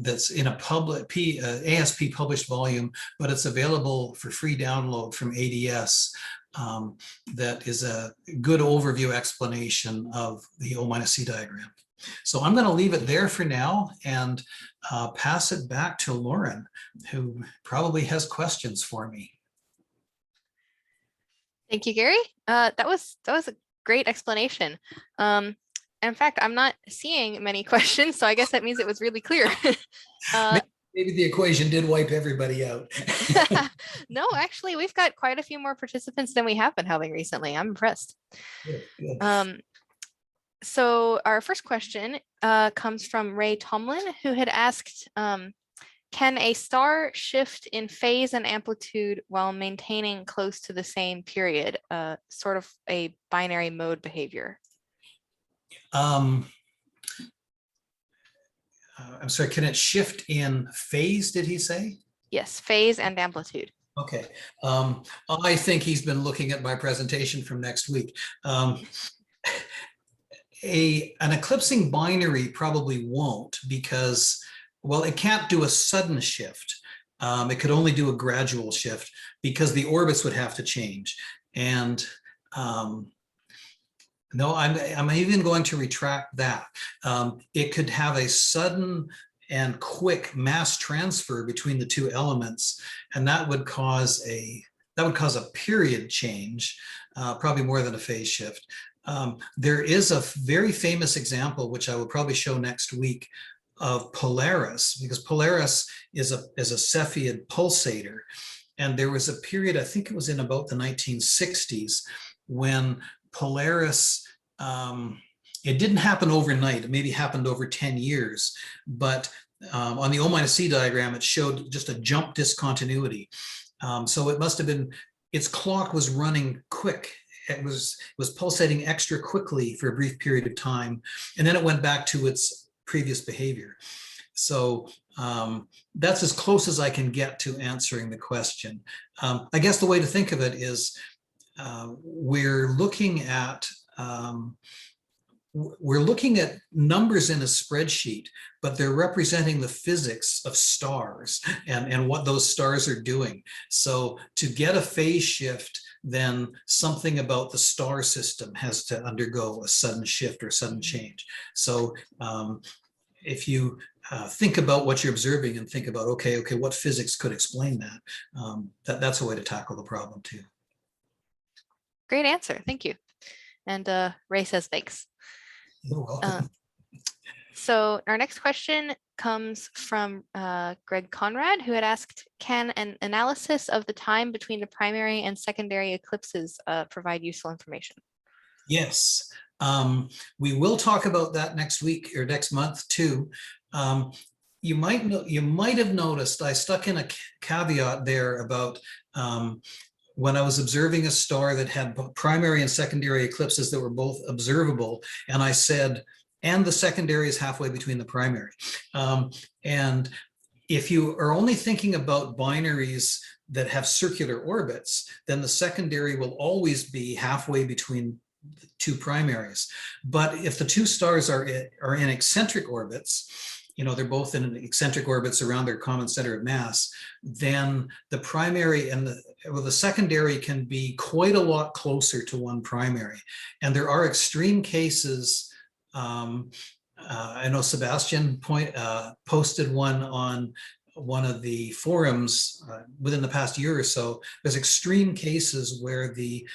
that's in a public ASP published volume, but it's available for free download from ADS. that is a good overview explanation of the O-C diagram. So I'm going to leave it there for now and pass it back to Lauren, who probably has questions for me. Thank you, Gary. That was a great explanation. In fact, I'm not seeing many questions, so I guess that means it was really clear. Maybe the equation did wipe everybody out. No, actually, we've got quite a few more participants than we have been having recently. I'm impressed. Good, good. So our first question comes from Ray Tomlin, who had asked, can a star shift in phase and amplitude while maintaining close to the same period, sort of a binary mode behavior? I'm sorry, can it shift in phase, did he say? Yes, phase and amplitude. Okay. I think he's been looking at my presentation from next week. An eclipsing binary probably won't because, well, it can't do a sudden shift. It could only do a gradual shift because the orbits would have to change. And no, I'm even going to retract that. It could have a sudden and quick mass transfer between the two elements, and that would cause a period change, probably more than a phase shift. There is a very famous example, which I will probably show next week, of Polaris, because Polaris is a Cepheid pulsator. And there was a period, I think it was in about the 1960s, when Polaris, it didn't happen overnight, it maybe happened over 10 years, but on the O-C diagram, it showed just a jump discontinuity. So it must have been, its clock was running quick. It was pulsating extra quickly for a brief period of time, and then it went back to its previous behavior. So that's as close as I can get to answering the question. I guess the way to think of it is we're looking at numbers in a spreadsheet, but they're representing the physics of stars and what those stars are doing. So to get a phase shift, then something about the star system has to undergo a sudden shift or sudden change. So if you think about what you're observing and think about, okay, what physics could explain that, that's a way to tackle the problem too. Great answer, thank you. And Ray says thanks. You're welcome. So our next question comes from Greg Conrad, who had asked, can an analysis of the time between the primary and secondary eclipses provide useful information? Yes, we will talk about that next week or next month too. You might have noticed I stuck in a caveat there about when I was observing a star that had primary and secondary eclipses that were both observable, and I said, and the secondary is halfway between the primary. And if you are only thinking about binaries that have circular orbits, then the secondary will always be halfway between the two primaries. But if the two stars are in eccentric orbits, they're both in eccentric orbits around their common center of mass, then the primary and the secondary can be quite a lot closer to one primary. And there are extreme cases. I know Sebastian posted one on one of the forums within the past year or so. There's extreme cases where the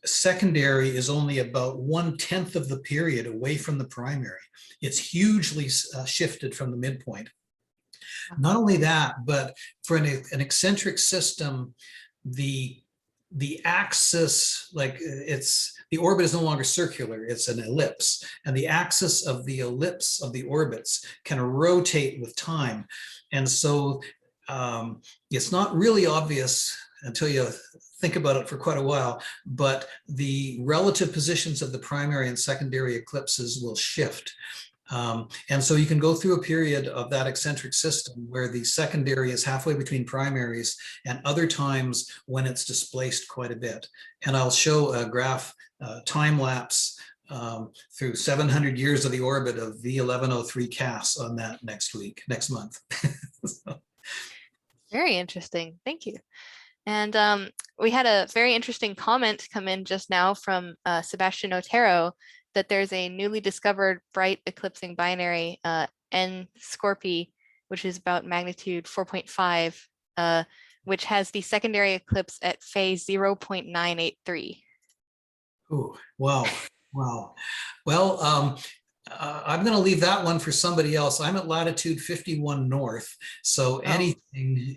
secondary is only about 1/10 of the period away from the primary. It's hugely shifted from the midpoint. Not only that, but for an eccentric system, the axis, the orbit is no longer circular, it's an ellipse, and the axis of the ellipse of the orbits can rotate with time. And so it's not really obvious until you think about it for quite a while, but the relative positions of the primary and secondary eclipses will shift. And so you can go through a period of that eccentric system where the secondary is halfway between primaries, and other times when it's displaced quite a bit. And I'll show a graph, time lapse through 700 years of the orbit of V1103 CAS on that next month. Very interesting, thank you. And we had a very interesting comment come in just now from Sebastian Otero that there's a newly discovered bright eclipsing binary N Scorpii, which is about magnitude 4.5, which has the secondary eclipse at phase 0.983. Oh, wow, wow. Well, I'm going to leave that one for somebody else. I'm at latitude 51 north, so anything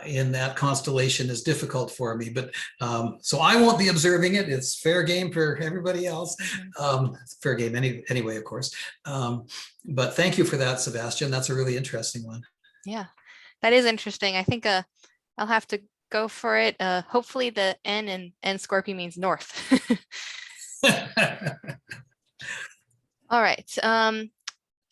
in that constellation is difficult for me. But so I won't be observing it. It's fair game for everybody else. Fair game anyway, of course. But thank you for that, Sebastian. That's a really interesting one. Yeah, that is interesting. I think I'll have to go for it. Hopefully the N in N Scorpii means north. All right.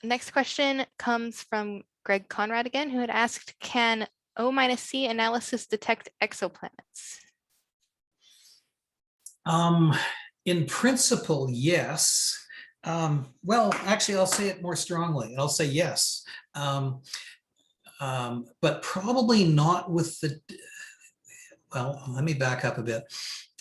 Next question comes from Greg Conrad again, who had asked, can O-C analysis detect exoplanets? In principle, yes. Well, actually, I'll say it more strongly. I'll say yes. But probably not with the, well, let me back up a bit.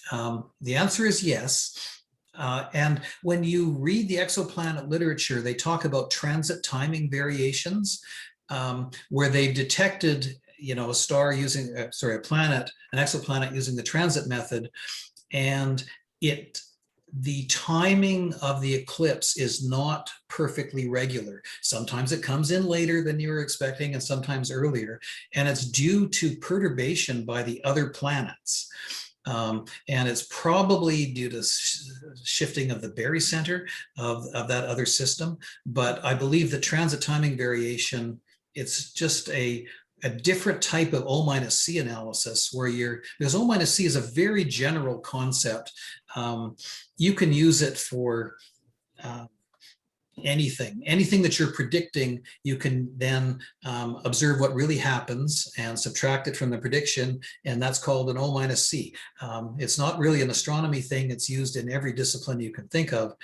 The answer is yes. And when you read the exoplanet literature, they talk about transit timing variations, where they've detected, a star using, a planet, an exoplanet using the transit method, and the timing of the eclipse is not perfectly regular. Sometimes it comes in later than you were expecting and sometimes earlier, and it's due to perturbation by the other planets. And it's probably due to shifting of the barycenter of that other system. But I believe the transit timing variation, it's just a different type of O-C analysis where because O-C is a very general concept. You can use it for anything that you're predicting. You can then observe what really happens and subtract it from the prediction, and that's called an O-C. It's not really an astronomy thing. It's used in every discipline you can think of.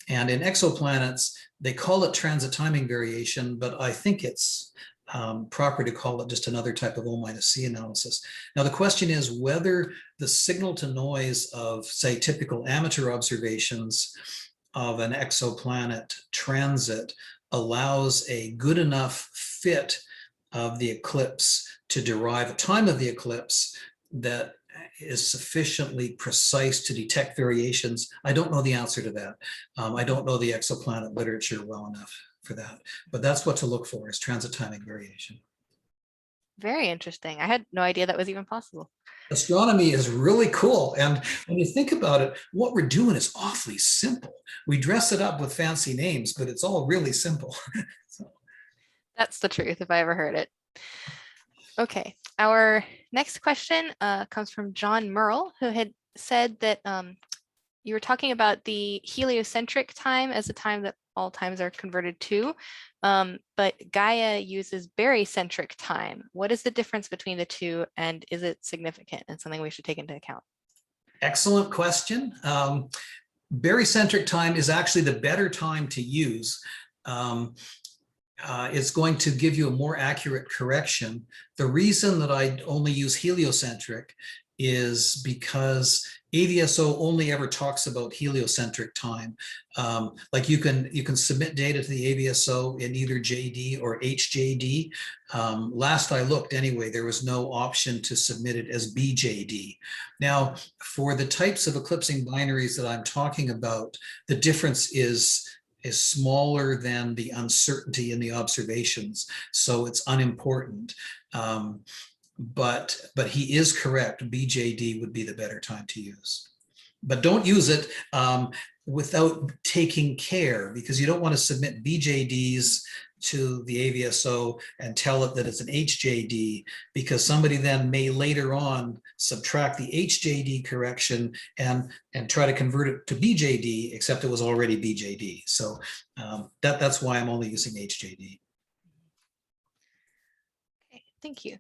And in exoplanets, they call it transit timing variation, but I think it's proper to call it just another type of O-C analysis. Now, the question is whether the signal to noise of, say, typical amateur observations of an exoplanet transit allows a good enough fit of the eclipse to derive a time of the eclipse that is sufficiently precise to detect variations. I don't know the answer to that. I don't know the exoplanet literature well enough for that, but that's what to look for, is transit timing variation. Very interesting. I had no idea that was even possible. Astronomy is really cool. And when you think about it, what we're doing is awfully simple. We dress it up with fancy names, but it's all really simple. So. That's the truth, if I ever heard it. Okay, our next question comes from John Merle, who had said that you were talking about the heliocentric time as a time that all times are converted to, but Gaia uses barycentric time. What is the difference between the two, and is it significant and something we should take into account? Excellent question. Barycentric time is actually the better time to use. It's going to give you a more accurate correction. The reason that I only use heliocentric is because AAVSO only ever talks about heliocentric time. Like you can submit data to the AAVSO in either JD or HJD. Last I looked anyway, there was no option to submit it as BJD. Now, for the types of eclipsing binaries that I'm talking about, the difference is smaller than the uncertainty in the observations, so it's unimportant. But he is correct. BJD would be the better time to use. But don't use it without taking care, because you don't want to submit BJDs to the AAVSO and tell it that it's an HJD, because somebody then may later on subtract the HJD correction and try to convert it to BJD, except it was already BJD. So that's why I'm only using HJD. Okay, thank you.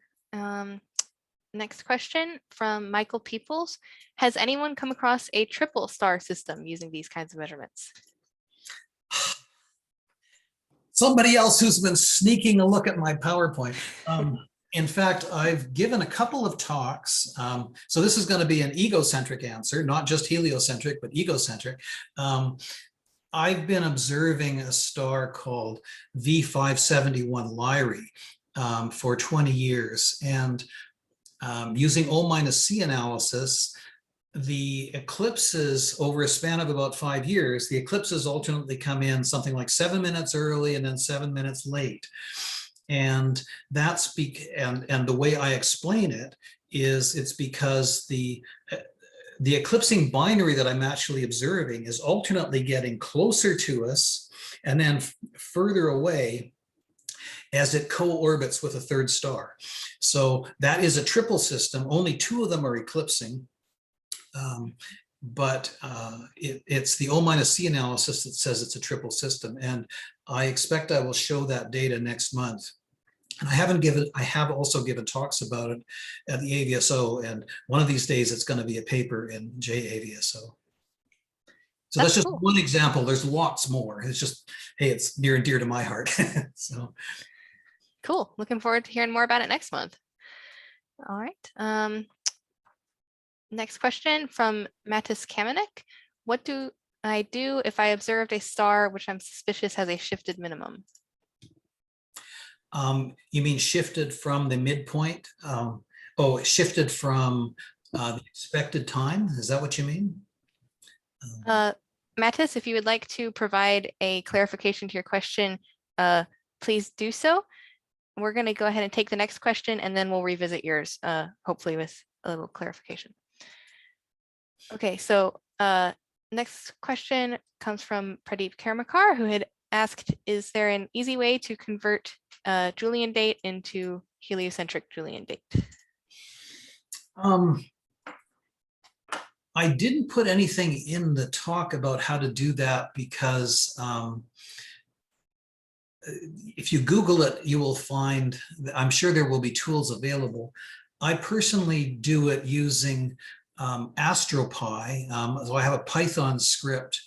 Next question from Michael Peoples. Has anyone come across a triple star system using these kinds of measurements? Somebody else who's been sneaking a look at my PowerPoint. In fact, I've given a couple of talks. So this is going to be an egocentric answer, not just heliocentric, but egocentric. I've been observing a star called V571 Lyrae for 20 years. And using O-C analysis, the eclipses over a span of about 5 years, the eclipses alternately come in something like 7 minutes early and then 7 minutes late. And that's and the way I explain it is it's because the eclipsing binary that I'm actually observing is alternately getting closer to us and then further away as it co-orbits with a third star. So that is a triple system. Only 2 of them are eclipsing. But it's the O-C analysis that says it's a triple system. And I expect I will show that data next month. And I have also given talks about it at the AAVSO, and one of these days it's going to be a paper in JAVSO. So that's just cool. one example. There's lots more. It's just, hey, it's near and dear to my heart. So Cool. Looking forward to hearing more about it next month. All right. Next question from Mattis Kamenik. What do I do if I observed a star which I'm suspicious has a shifted minimum? You mean shifted from the midpoint? Shifted from the expected time? Is that what you mean? Mattis, if you would like to provide a clarification to your question, please do so. We're going to go ahead and take the next question, and then we'll revisit yours, hopefully with a little clarification. Okay, so next question comes from Pradeep Karmakar, who had asked, is there an easy way to convert Julian date into heliocentric Julian date? I didn't put anything in the talk about how to do that because if you Google it, you will find, I'm sure there will be tools available. I personally do it using AstroPy. So I have a Python script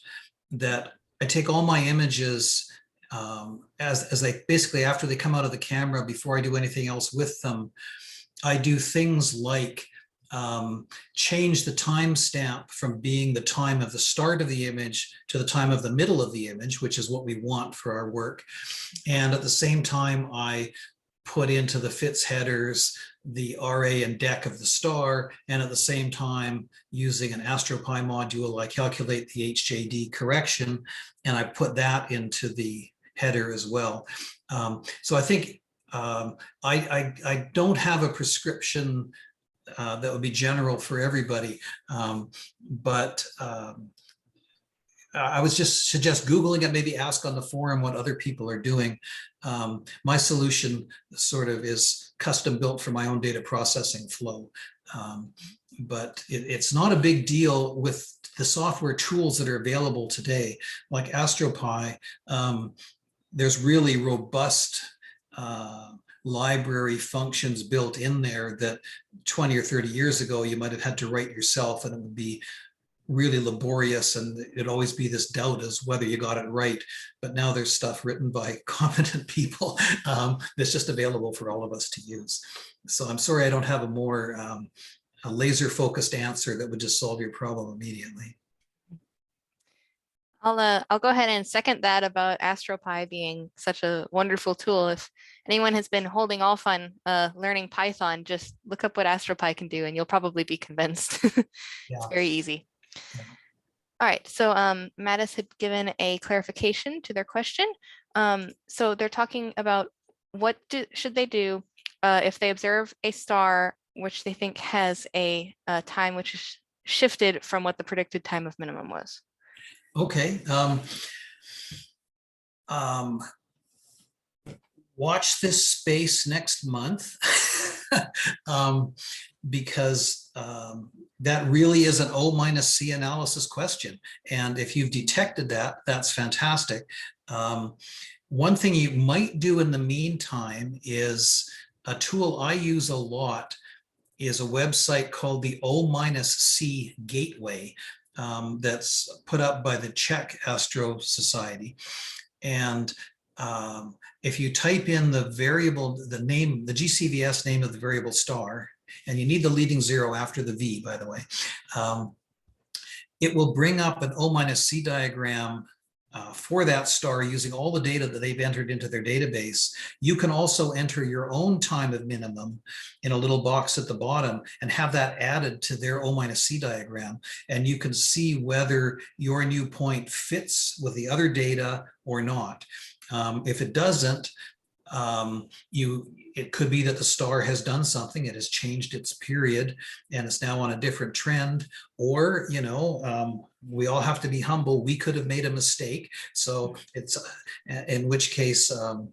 that I take all my images as they basically, after they come out of the camera, before I do anything else with them, I do things like change the timestamp from being the time of the start of the image to the time of the middle of the image, which is what we want for our work. And at the same time, I put into the FITS headers the RA and DEC of the star, and at the same time, using an AstroPy module, I calculate the HJD correction, and I put that into the header as well. So I think I don't have a prescription that would be general for everybody, but I would just suggest Googling it, maybe ask on the forum what other people are doing. My solution sort of is custom built for my own data processing flow. But it's not a big deal with the software tools that are available today, like AstroPy. There's really robust library functions built in there that 20 or 30 years ago you might have had to write yourself, and it would be really laborious, and it'd always be this doubt as whether you got it right. But now there's stuff written by competent people that's just available for all of us to use. So I'm sorry I don't have a more a laser focused answer that would just solve your problem immediately. I'll go ahead and second that about AstroPy being such a wonderful tool. If anyone has been holding off on learning Python, just look up what AstroPy can do and you'll probably be convinced. It's very easy. Yeah. All right, so Mattis had given a clarification to their question. So they're talking about what should they do if they observe a star which they think has a time which is shifted from what the predicted time of minimum was. Okay. Watch this space next month because that really is an O-C analysis question. And if you've detected that, that's fantastic. One thing you might do in the meantime is a tool I use a lot is a website called the O-C Gateway. That's put up by the Czech Astro Society. And if you type in the variable, the name, the GCVS name of the variable star, and you need the leading zero after the V, by the way, it will bring up an O minus C diagram for that star using all the data that they've entered into their database. You can also enter your own time of minimum in a little box at the bottom and have that added to their O minus C diagram. And you can see whether your new point fits with the other data or not. If it doesn't, it could be that the star has done something, it has changed its period and it's now on a different trend, or we all have to be humble, we could have made a mistake, so it's in which case all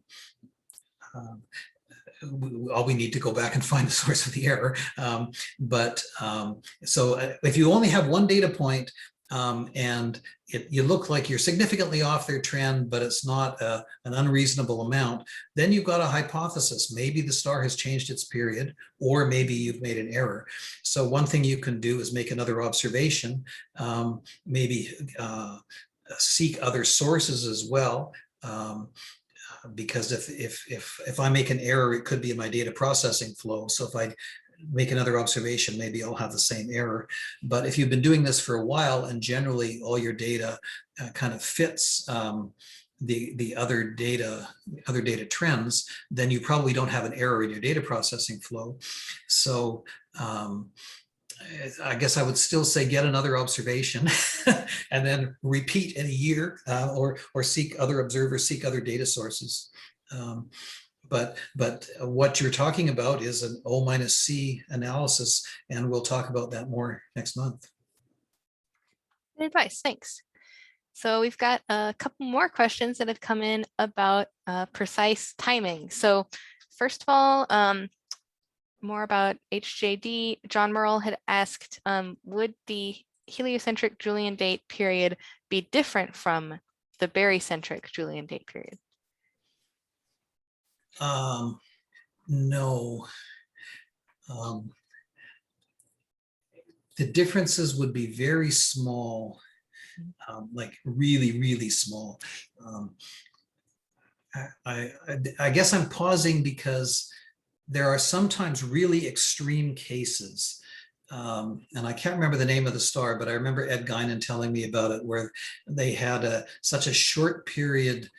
we need to go back and find the source of the error. So if you only have one data point, and you look like you're significantly off their trend, but it's not an unreasonable amount, then you've got a hypothesis. Maybe the star has changed its period, or maybe you've made an error. So one thing you can do is make another observation, maybe seek other sources as well. Because if I make an error, it could be in my data processing flow. So if I make another observation, maybe I'll have the same error. But if you've been doing this for a while and generally all your data kind of fits the other data trends, then you probably don't have an error in your data processing flow. So I guess I would still say get another observation and then repeat in a year, or seek other observers, seek other data sources. But what you're talking about is an O minus C analysis, and we'll talk about that more next month. Good advice, thanks. So we've got a couple more questions that have come in about precise timing. So first of all, more about HJD. John Merle had asked, would the heliocentric Julian date period be different from the barycentric Julian date period? No. The differences would be very small, like really, really small. I guess I'm pausing because there are sometimes really extreme cases. And I can't remember the name of the star, but I remember Ed Guinan telling me about it, where they had such a short period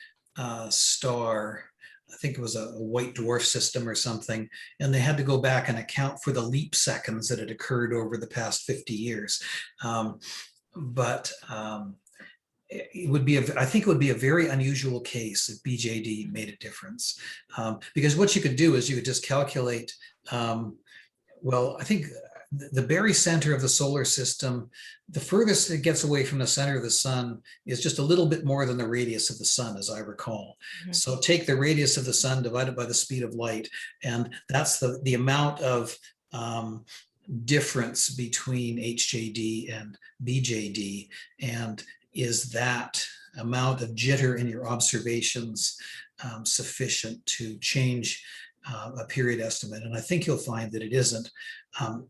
star. I think it was a white dwarf system or something, and they had to go back and account for the leap seconds that had occurred over the past 50 years. It would be, I think it would be a very unusual case if BJD made a difference. Because what you could do is you could just calculate, well, I think the barycenter of the solar system, the furthest it gets away from the center of the sun is just a little bit more than the radius of the sun, as I recall. Mm-hmm. So take the radius of the sun divided by the speed of light, and that's the amount of difference between HJD and BJD. And is that amount of jitter in your observations sufficient to change a period estimate? And I think you'll find that it isn't.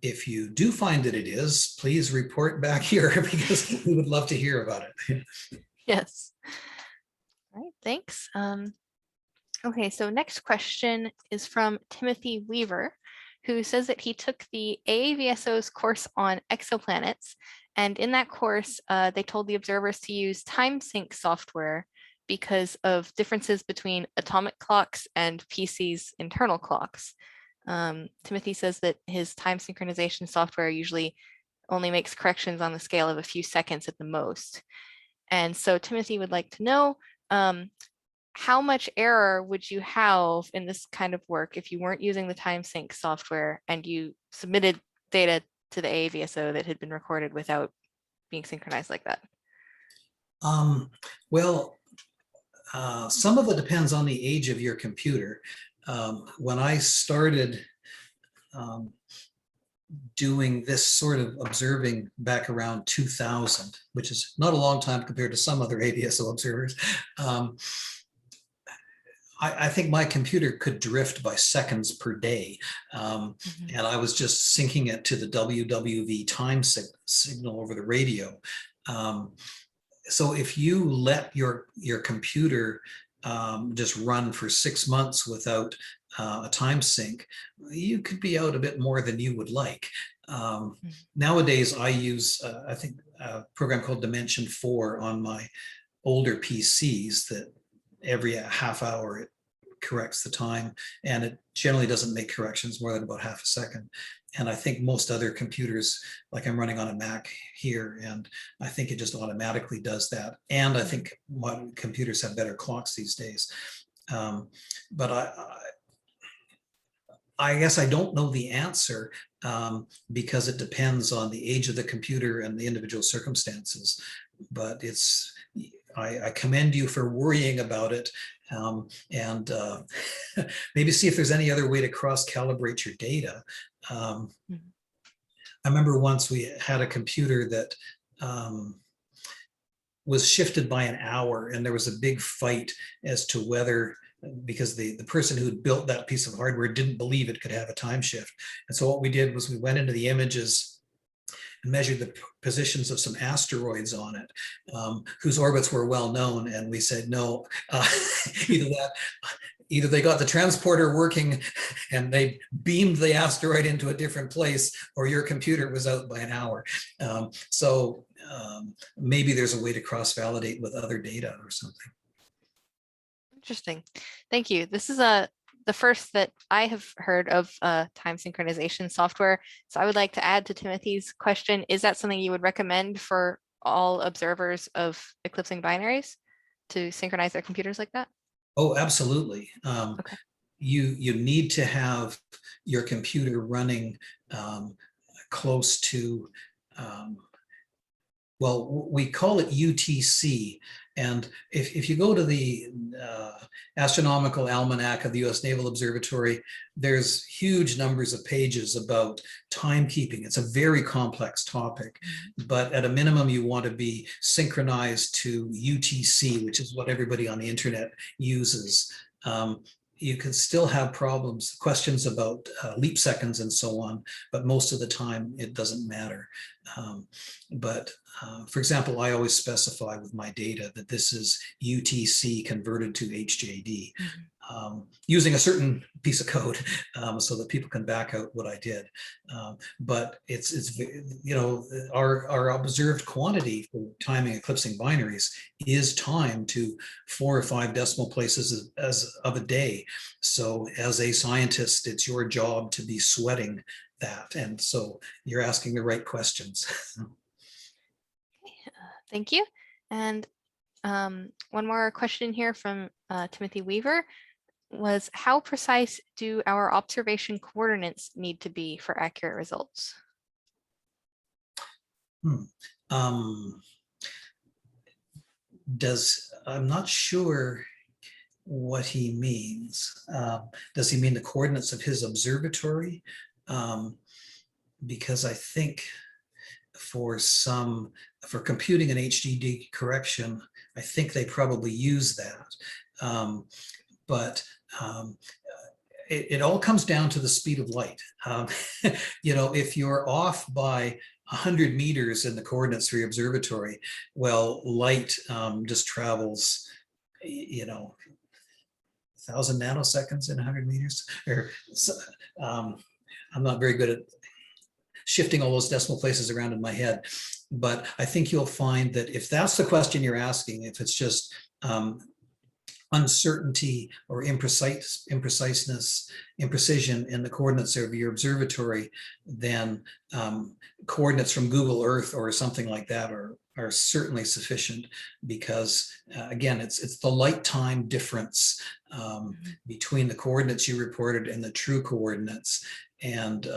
If you do find that it is, please report back here, because we would love to hear about it. Yes. All right, thanks. Okay, so next question is from Timothy Weaver, who says that he took the AAVSO's course on exoplanets. And in that course, they told the observers to use time sync software because of differences between atomic clocks and PC's internal clocks. Timothy says that his time synchronization software usually only makes corrections on the scale of a few seconds at the most. And so Timothy would like to know, how much error would you have in this kind of work if you weren't using the time sync software and you submitted data to the AAVSO that had been recorded without being synchronized like that? Well, some of it depends on the age of your computer. When I started doing this sort of observing back around 2000, which is not a long time compared to some other AVSO observers, I think my computer could drift by seconds per day. And I was just syncing it to the WWV time signal over the radio. So if you let your computer just run for 6 months without a time sync, you could be out a bit more than you would like. Nowadays, I use, I think, a program called Dimension 4 on my older PCs that every half hour it corrects the time, and it generally doesn't make corrections more than about half a second. And I think most other computers, like I'm running on a Mac here, and I think it just automatically does that. And I think modern computers have better clocks these days. But I guess I don't know the answer because it depends on the age of the computer and the individual circumstances. But I commend you for worrying about it, and maybe see if there's any other way to cross-calibrate your data. I remember once we had a computer that was shifted by an hour, and there was a big fight as to whether, because the person who had built that piece of hardware didn't believe it could have a time shift. And so what we did was we went into the images and measured the positions of some asteroids on it, whose orbits were well known. And we said, no, either they got the transporter working and they beamed the asteroid into a different place, or your computer was out by an hour. So maybe there's a way to cross-validate with other data or something. Interesting. Thank you. This is the first that I have heard of time synchronization software. So I would like to add to Timothy's question, is that something you would recommend for all observers of eclipsing binaries to synchronize their computers like that? Oh, absolutely. Okay. You need to have your computer running close to, well, we call it UTC. And if you go to the Astronomical Almanac of the US Naval Observatory, there's huge numbers of pages about timekeeping. It's a very complex topic, but at a minimum, you want to be synchronized to UTC, which is what everybody on the internet uses. You can still have problems, questions about leap seconds and so on, but most of the time it doesn't matter. For example, I always specify with my data that this is UTC converted to HJD, using a certain piece of code so that people can back out what I did. But it's you know, our observed quantity for timing eclipsing binaries is time to 4 or 5 decimal places as of a day. So as a scientist, it's your job to be sweating that. And so you're asking the right questions. Thank you. And one more question here from Timothy Weaver was, how precise do our observation coordinates need to be for accurate results? I'm not sure what he means. Does he mean the coordinates of his observatory? Because I think for computing an HDD correction, I think they probably use that. But it all comes down to the speed of light. You know, if you're off by 100 meters in the coordinates for your observatory, well, light just travels, you know, 1,000 nanoseconds in 100 meters. I'm not very good at shifting all those decimal places around in my head, but I think you'll find that if that's the question you're asking, if it's just uncertainty or impreciseness, imprecision in the coordinates of your observatory, then coordinates from Google Earth or something like that are certainly sufficient, because again, it's the light time difference between the coordinates you reported and the true coordinates, and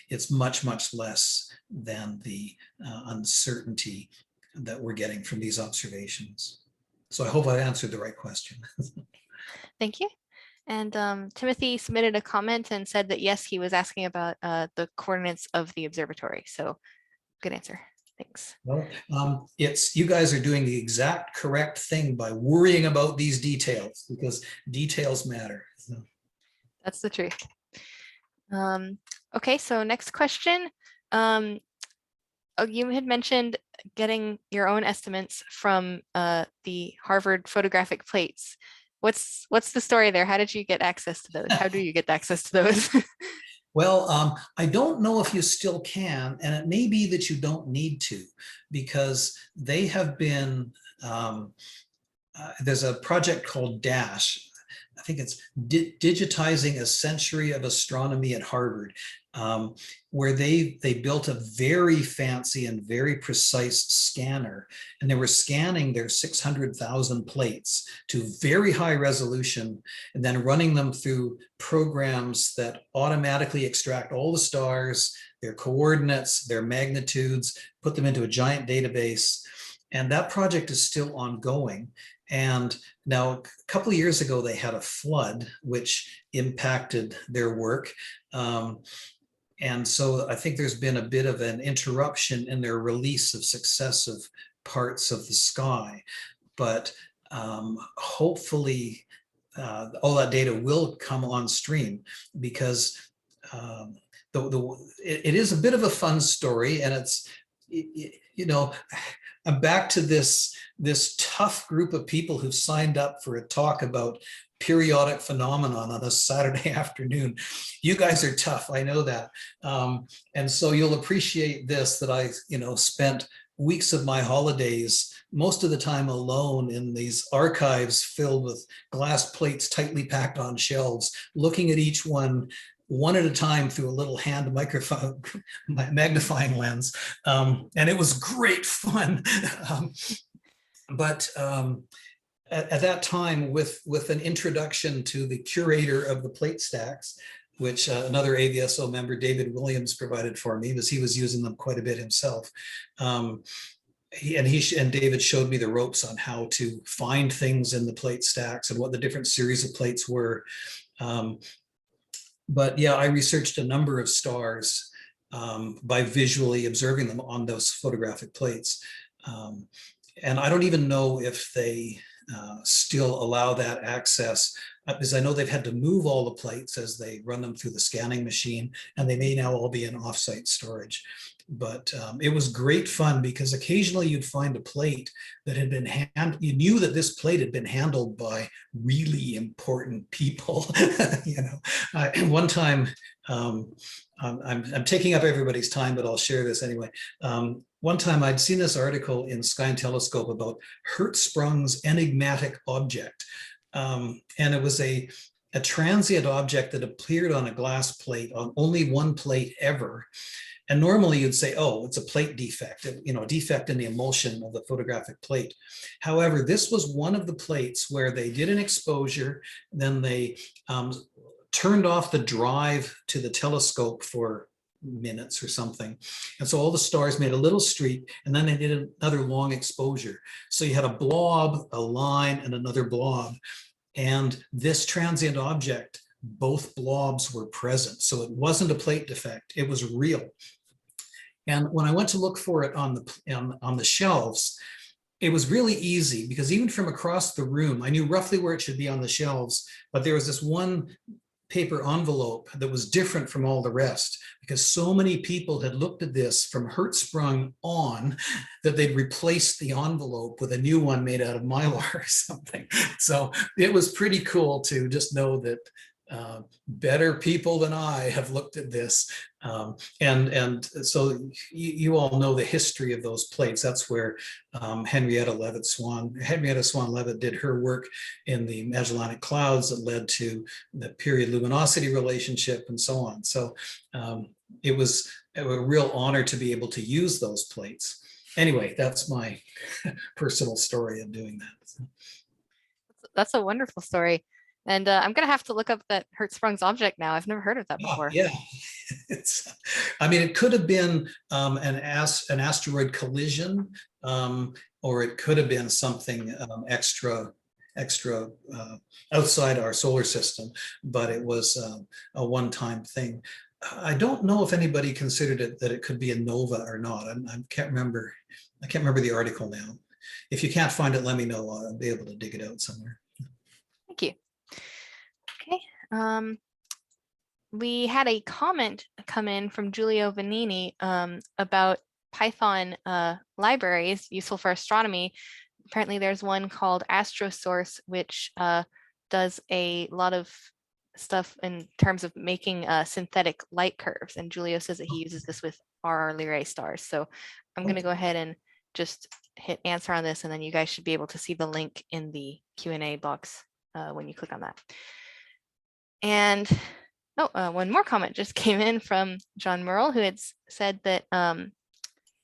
it's much less than the uncertainty that we're getting from these observations. So I hope I answered the right question. Thank you. And Timothy submitted a comment and said that yes, he was asking about the coordinates of the observatory. So good answer. Thanks. Well, it's, you guys are doing the exact correct thing by worrying about these details, because details matter. So. That's the truth. Okay, so next question. You had mentioned getting your own estimates from the Harvard photographic plates. what's the story there? How did you get access to those? How do you get access to those? Well, I don't know if you still can, and it may be that you don't need to, because they have been, there's a project called DASH. I think it's Digitizing a Century of Astronomy at Harvard, where they built a very fancy and very precise scanner, and they were scanning their 600,000 plates to very high resolution, and then running them through programs that automatically extract all the stars, their coordinates, their magnitudes, put them into a giant database. And that project is still ongoing. And now, a couple of years ago, they had a flood, which impacted their work. And so I think there's been a bit of an interruption in their release of successive parts of the sky. But hopefully, all that data will come on stream, because it is a bit of a fun story, and it's, you know, I'm back to this tough group of people who've signed up for a talk about periodic phenomenon on a Saturday afternoon. You guys are tough, I know that. And so you'll appreciate this, that I, spent weeks of my holidays, most of the time alone, in these archives filled with glass plates tightly packed on shelves, looking at each one at a time through a little hand microphone magnifying lens. And it was great fun. But at that time, with an introduction to the curator of the plate stacks, which another AAVSO member, David Williams, provided for me, because he was using them quite a bit himself. And David showed me the ropes on how to find things in the plate stacks and what the different series of plates were. But yeah, I researched a number of stars by visually observing them on those photographic plates. And I don't even know if they still allow that access, because I know they've had to move all the plates as they run them through the scanning machine, and they may now all be in offsite storage. But it was great fun, because occasionally you'd find a plate that had been you knew that this plate had been handled by really important people. One time, I'm taking up everybody's time, but I'll share this anyway. One time I'd seen this article in Sky and Telescope about Hertzsprung's enigmatic object. And it was a transient object that appeared on a glass plate, on only one plate ever. And normally you'd say, oh, it's a plate defect, a defect in the emulsion of the photographic plate. However, this was one of the plates where they did an exposure, then they turned off the drive to the telescope for minutes or something. And so all the stars made a little streak, and then they did another long exposure. So you had a blob, a line, and another blob. And this transient object, both blobs were present. So it wasn't a plate defect, it was real. And when I went to look for it on the shelves, it was really easy, because even from across the room, I knew roughly where it should be on the shelves, but there was this one paper envelope that was different from all the rest, because so many people had looked at this from Hertzsprung on that they'd replaced the envelope with a new one made out of mylar or something. So it was pretty cool to just know that better people than I have looked at this. And so you all know the history of those plates. That's where Henrietta Swan-Leavitt did her work in the Magellanic Clouds that led to the period luminosity relationship and so on. So it was a real honor to be able to use those plates. Anyway, that's my personal story of doing that. That's a wonderful story. And I'm going to have to look up that Hertzsprung's object now. I've never heard of that before. Yeah. It could have been an asteroid collision, or it could have been something extra outside our solar system, but it was a one-time thing. I don't know if anybody considered it that it could be a nova or not. I can't remember the article now. If you can't find it, let me know. I'll be able to dig it out somewhere. Thank you. Okay. We had a comment come in from Giulio Vanini about Python libraries useful for astronomy. Apparently there's one called AstroSource, which does a lot of stuff in terms of making synthetic light curves. And Julio says that he uses this with RR Lyrae stars. So I'm going to go ahead and just hit answer on this, and then you guys should be able to see the link in the Q&A box when you click on that. And one more comment just came in from John Merle, who had said that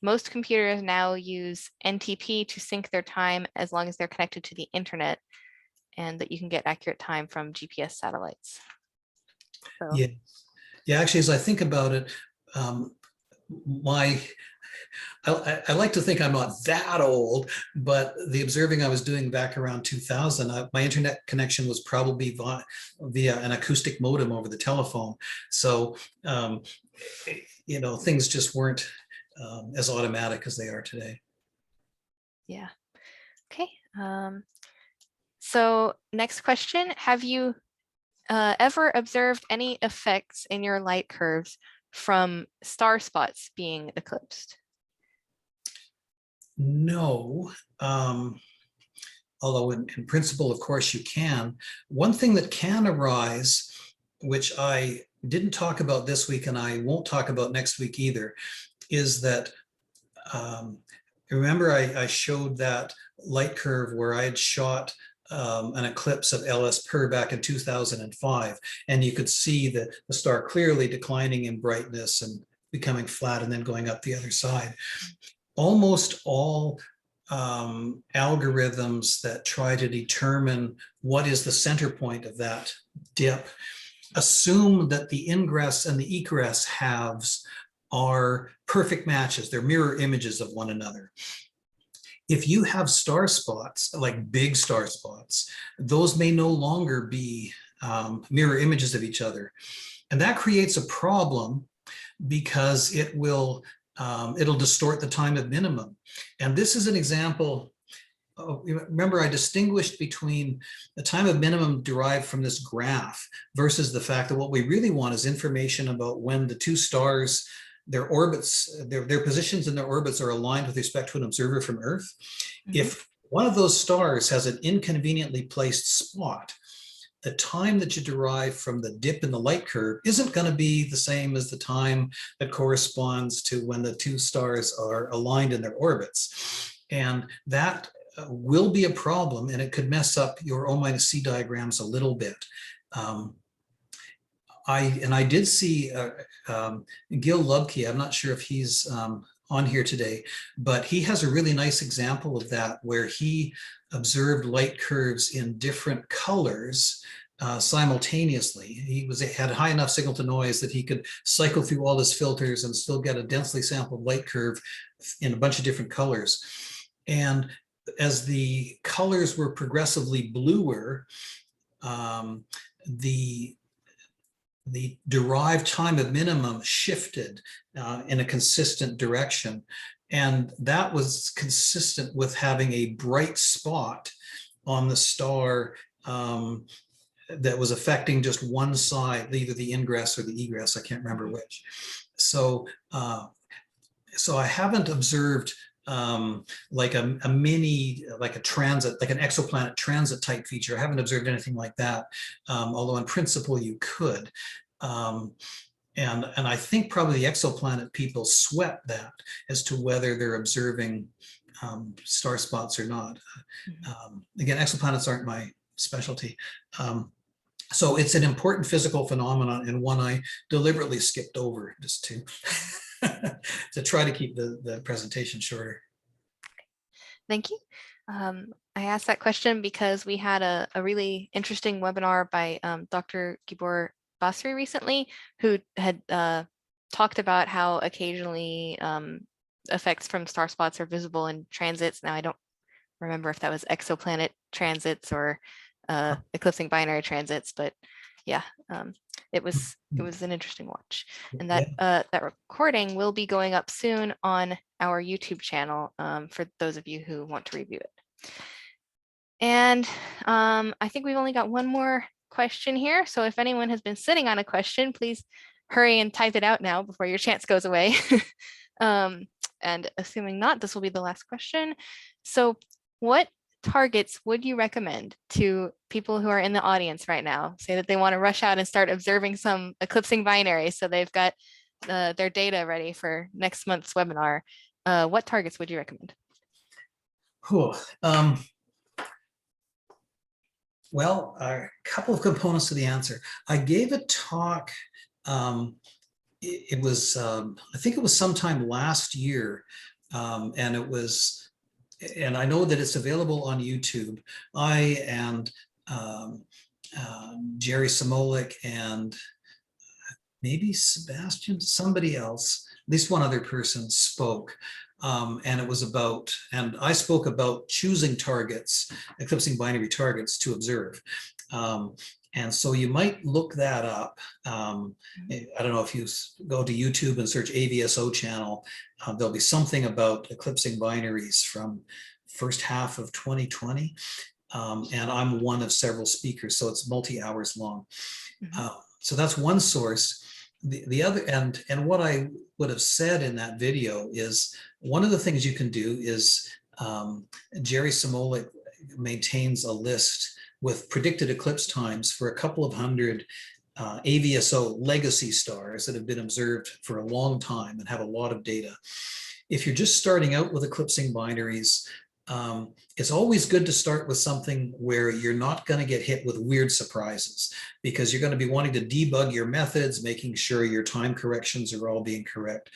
most computers now use NTP to sync their time as long as they're connected to the internet, and that you can get accurate time from GPS satellites. So. Yeah. Actually, as I think about it, I like to think I'm not that old, but the observing I was doing back around 2000, my internet connection was probably via an acoustic modem over the telephone. So, things just weren't as automatic as they are today. Yeah. Okay. So next question, have you ever observed any effects in your light curves from star spots being eclipsed? No, although in principle, of course, you can. One thing that can arise, which I didn't talk about this week and I won't talk about next week either, is that, remember I showed that light curve where I had shot an eclipse of LS Per back in 2005, and you could see the star clearly declining in brightness and becoming flat and then going up the other side. Almost all algorithms that try to determine what is the center point of that dip assume that the ingress and the egress halves are perfect matches. They're mirror images of one another. If you have star spots, like big star spots, those may no longer be mirror images of each other. And that creates a problem because it'll distort the time of minimum. And this is an example. Remember, I distinguished between the time of minimum derived from this graph versus the fact that what we really want is information about when the two stars, their orbits, their positions in their orbits are aligned with respect to an observer from Earth. Mm-hmm. If one of those stars has an inconveniently placed spot, the time that you derive from the dip in the light curve isn't going to be the same as the time that corresponds to when the two stars are aligned in their orbits. And that will be a problem, and it could mess up your O-C diagrams a little bit. I did see Gil Lubke. I'm not sure if he's on here today, but he has a really nice example of that where he observed light curves in different colors simultaneously. He had a high enough signal to noise that he could cycle through all his filters and still get a densely sampled light curve in a bunch of different colors. And as the colors were progressively bluer, the derived time of minimum shifted in a consistent direction. And that was consistent with having a bright spot on the star that was affecting just one side, either the ingress or the egress, I can't remember which. So I haven't observed like a mini, like a transit, like an exoplanet transit type feature. I haven't observed anything like that, although in principle you could. And I think probably the exoplanet people sweat that as to whether they're observing star spots or not. Again, exoplanets aren't my specialty. So it's an important physical phenomenon and one I deliberately skipped over just to to try to keep the presentation shorter. Thank you. I asked that question because we had a really interesting webinar by Dr. Gibor Basri recently, who had talked about how occasionally effects from star spots are visible in transits. Now, I don't remember if that was exoplanet transits or eclipsing binary transits, but yeah, it was an interesting watch. And that that recording will be going up soon on our YouTube channel for those of you who want to review it. And I think we've only got one more question here. So if anyone has been sitting on a question, please hurry and type it out now before your chance goes away. And assuming not, this will be the last question. So what targets would you recommend to people who are in the audience right now? Say that they want to rush out and start observing some eclipsing binaries, so they've got their data ready for next month's webinar. What targets would you recommend? Cool. Well, a couple of components to the answer. I gave a talk. It was, I think it was sometime last year, and it was, and I know that it's available on YouTube. I and Jerry Samolik and maybe Sebastian, somebody else, at least one other person spoke. And it was about, and I spoke about choosing targets, eclipsing binary targets to observe. And so you might look that up. I don't know if you go to YouTube and search AAVSO channel, there'll be something about eclipsing binaries from first half of 2020. And I'm one of several speakers, so it's multi-hours long. So that's one source. The other, and what I would have said in that video is, one of the things you can do is, Jerry Samolik maintains a list with predicted eclipse times for a couple of hundred AAVSO legacy stars that have been observed for a long time and have a lot of data. If you're just starting out with eclipsing binaries, it's always good to start with something where you're not going to get hit with weird surprises, because you're going to be wanting to debug your methods, making sure your time corrections are all being correct.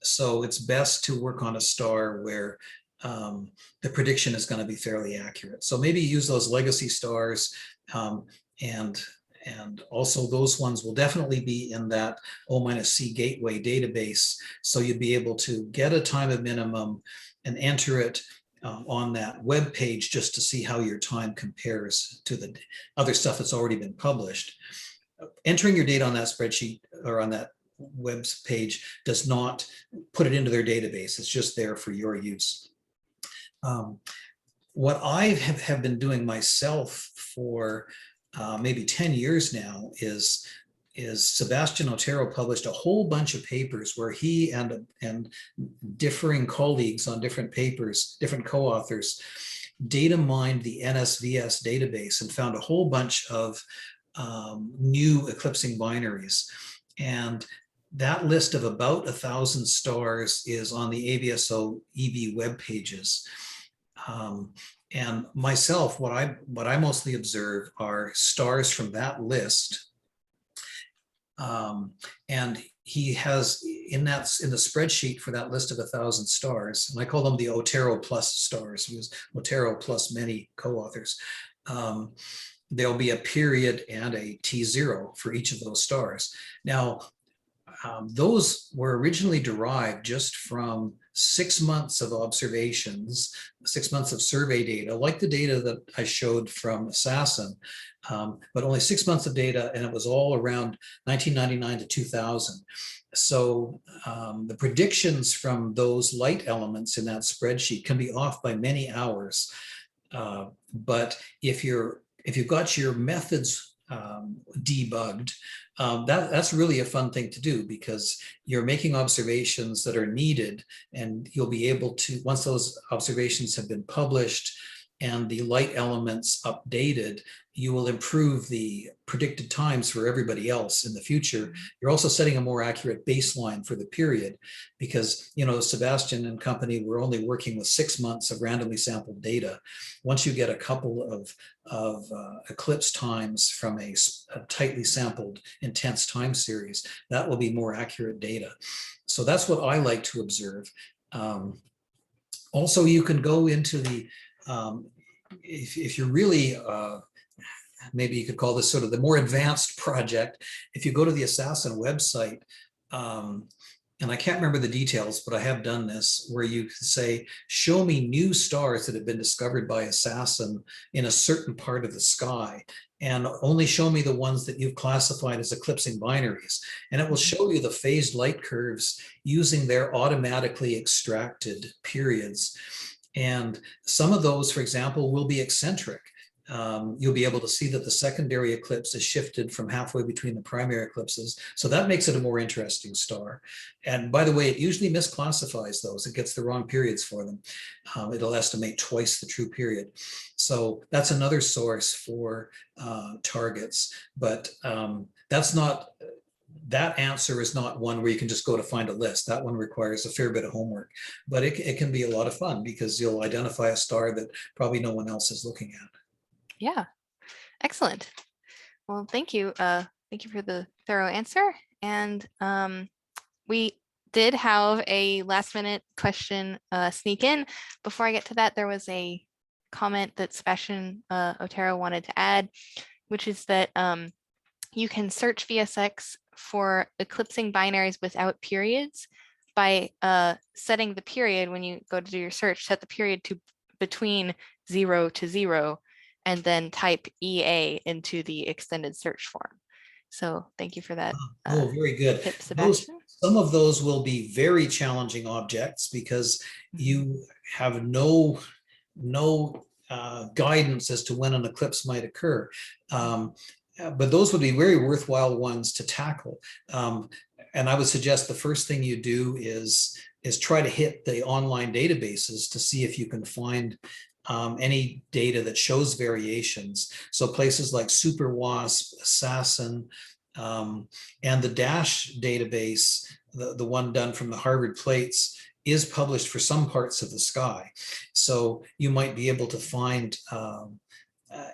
So it's best to work on a star where the prediction is going to be fairly accurate. So maybe use those legacy stars, and also those ones will definitely be in that O-C gateway database. So you'd be able to get a time of minimum and enter it on that web page just to see how your time compares to the other stuff that's already been published. Entering your data on that spreadsheet or on that web page does not put it into their database. It's just there for your use. What I have been doing myself for maybe 10 years now is Sebastian Otero published a whole bunch of papers where he and differing colleagues on different papers, different co-authors, data mined the NSVS database and found a whole bunch of new eclipsing binaries. And that list of about 1,000 stars is on the AAVSO EB web pages. And myself, what I mostly observe are stars from that list. And he has in the spreadsheet for that list of 1,000 stars, and I call them the Otero plus stars, because Otero plus many co-authors. There'll be a period and a T0 for each of those stars. Now, those were originally derived just from 6 months of observations, 6 months of survey data, like the data that I showed from Assassin, but only 6 months of data, and it was all around 1999 to 2000. So the predictions from those light elements in that spreadsheet can be off by many hours. But if you've got your methods debugged, that's really a fun thing to do, because you're making observations that are needed, and you'll be able to, once those observations have been published and the light elements updated, you will improve the predicted times for everybody else in the future. You're also setting a more accurate baseline for the period, because, you know, Sebastian and company were only working with 6 months of randomly sampled data. Once you get a couple of eclipse times from a tightly sampled intense time series, that will be more accurate data. So that's what I like to observe. Also, you can go into the, if you're really, maybe you could call this sort of the more advanced project. If you go to the Assassin website, and I can't remember the details, but I have done this, where you say, show me new stars that have been discovered by Assassin in a certain part of the sky, and only show me the ones that you've classified as eclipsing binaries. And it will show you the phased light curves using their automatically extracted periods. And some of those, for example, will be eccentric. you'll be able to see that the secondary eclipse is shifted from halfway between the primary eclipses. So that makes it a more interesting star. And by the way, it usually misclassifies those. It gets the wrong periods for them. It'll estimate twice the true period. So that's another source for targets. But that's not, that answer is not one where you can just go to find a list. That one requires a fair bit of homework, but it can be a lot of fun because you'll identify a star that probably no one else is looking at. Yeah, excellent. Well, thank you. Thank you for the thorough answer. And we did have a last minute question sneak in. Before I get to that, there was a comment that Sebastian Otero wanted to add, which is that you can search VSX for eclipsing binaries without periods by setting the period when you go to do your search, set the period to between 0 to 0, and then type EA into the extended search form. So thank you for that. Oh, very good. Tip, Sebastian. Some of those will be very challenging objects because you have no guidance as to when an eclipse might occur. But those would be very worthwhile ones to tackle. And I would suggest the first thing you do is try to hit the online databases to see if you can find any data that shows variations. So places like SuperWASP, Assassin, and the DASH database, the one done from the Harvard plates, is published for some parts of the sky. So you might be able to find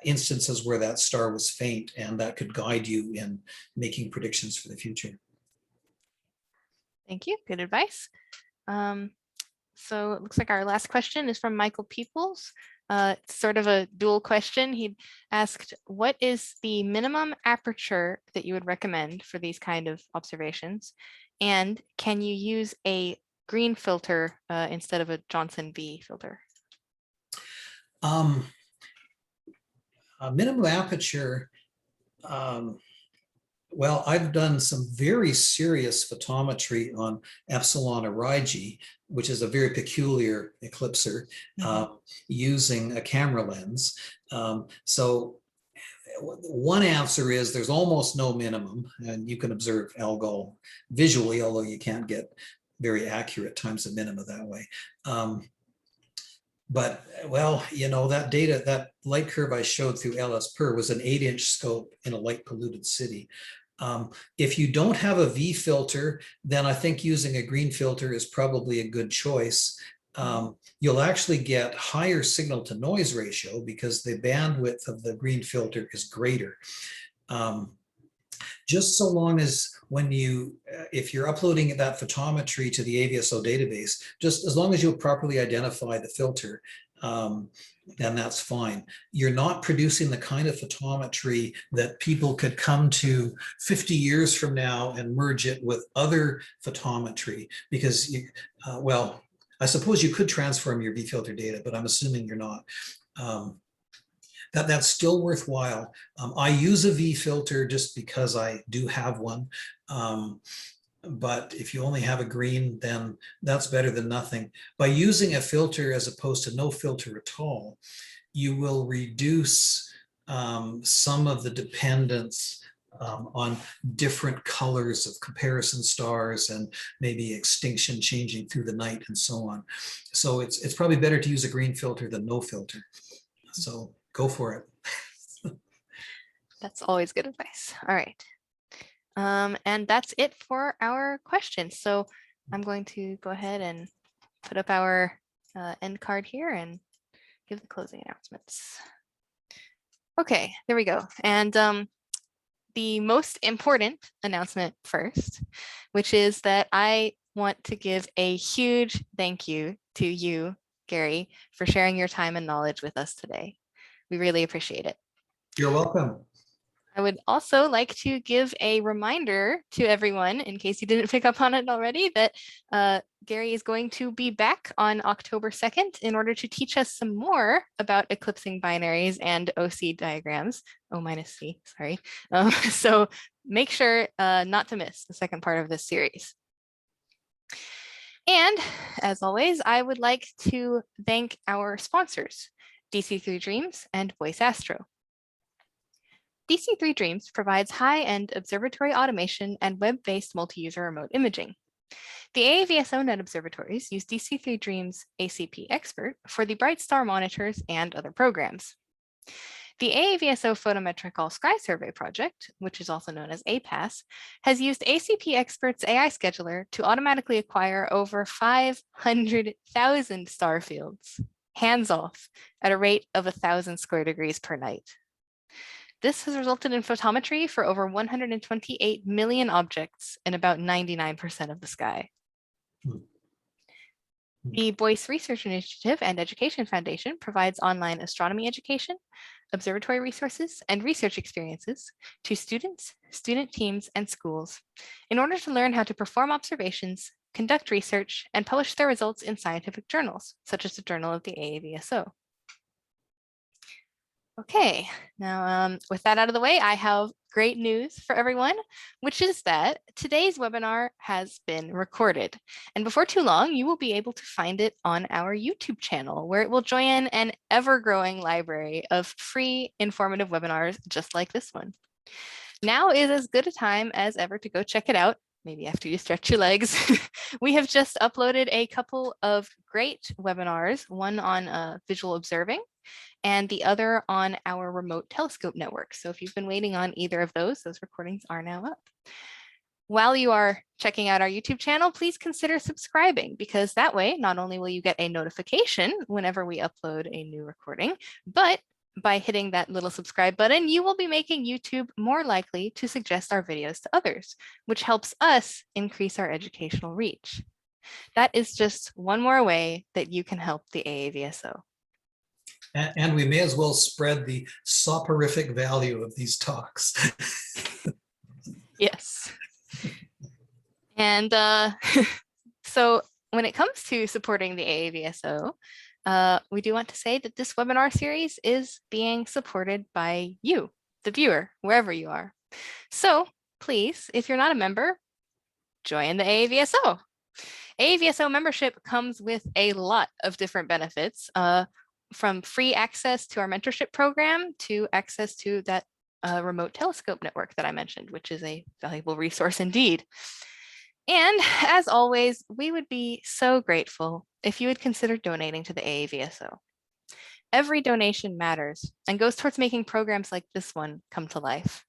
instances where that star was faint, and that could guide you in making predictions for the future. Thank you. Good advice. So it looks like our last question is from Michael Peoples. It's sort of a dual question. He asked, what is the minimum aperture that you would recommend for these kind of observations? And can you use a green filter instead of a Johnson V filter? Minimum aperture, well, I've done some very serious photometry on Epsilon Aurigae, which is a very peculiar eclipser, using a camera lens. So one answer is there's almost no minimum, and you can observe Algol visually, although you can't get very accurate times of minima that way. But, well, you know, that data, that light curve I showed through LS-PER was an 8-inch scope in a light polluted city. If you don't have a V filter, then I think using a green filter is probably a good choice. You'll actually get higher signal to noise ratio because the bandwidth of the green filter is greater. Just so long as when you, if you're uploading that photometry to the AAVSO database, just as long as you properly identify the filter, then that's fine. You're not producing the kind of photometry that people could come to 50 years from now and merge it with other photometry because, you, well, I suppose you could transform your V filter data, but I'm assuming you're not. That's still worthwhile. I use a V filter just because I do have one. But if you only have a green, then that's better than nothing. By using a filter as opposed to no filter at all, you will reduce some of the dependence on different colors of comparison stars and maybe extinction changing through the night and so on. So it's probably better to use a green filter than no filter. So go for it. That's always good advice. All right. And that's it for our questions. So I'm going to go ahead and put up our end card here and give the closing announcements. Okay, there we go. And the most important announcement first, which is that I want to give a huge thank you to you, Gary, for sharing your time and knowledge with us today. We really appreciate it. You're welcome. I would also like to give a reminder to everyone, in case you didn't pick up on it already, that Gary is going to be back on October 2nd in order to teach us some more about eclipsing binaries and OC diagrams, O-C, sorry. So make sure not to miss the second part of this series. And as always, I would like to thank our sponsors. DC3 Dreams, and Voice Astro. DC3 Dreams provides high-end observatory automation and web-based multi-user remote imaging. The AAVSO net observatories use DC3 Dreams ACP Expert for the Bright Star monitors and other programs. The AAVSO Photometric All Sky Survey project, which is also known as APAS, has used ACP Expert's AI scheduler to automatically acquire over 500,000 star fields, hands-off, at a rate of 1,000 square degrees per night. This has resulted in photometry for over 128 million objects in about 99% of the sky. The Boyce Research Initiative and Education Foundation provides online astronomy education, observatory resources, and research experiences to students, student teams, and schools in order to learn how to perform observations, conduct research, and publish their results in scientific journals, such as the Journal of the AAVSO. Okay, now with that out of the way, I have great news for everyone, which is that today's webinar has been recorded. And before too long, you will be able to find it on our YouTube channel, where it will join an ever-growing library of free informative webinars just like this one. Now is as good a time as ever to go check it out, maybe after you stretch your legs. We have just uploaded a couple of great webinars, one on visual observing, and the other on our remote telescope network. So if you've been waiting on either of those recordings are now up. While you are checking out our YouTube channel, please consider subscribing, because that way, not only will you get a notification whenever we upload a new recording, but by hitting that little subscribe button, you will be making YouTube more likely to suggest our videos to others, which helps us increase our educational reach. That is just one more way that you can help the AAVSO. And we may as well spread the soporific value of these talks. Yes. And so when it comes to supporting the AAVSO, we do want to say that this webinar series is being supported by you, the viewer, wherever you are. So please, if you're not a member, join the AAVSO. AAVSO membership comes with a lot of different benefits, from free access to our mentorship program to access to that remote telescope network that I mentioned, which is a valuable resource indeed. And as always, we would be so grateful if you would consider donating to the AAVSO. Every donation matters and goes towards making programs like this one come to life.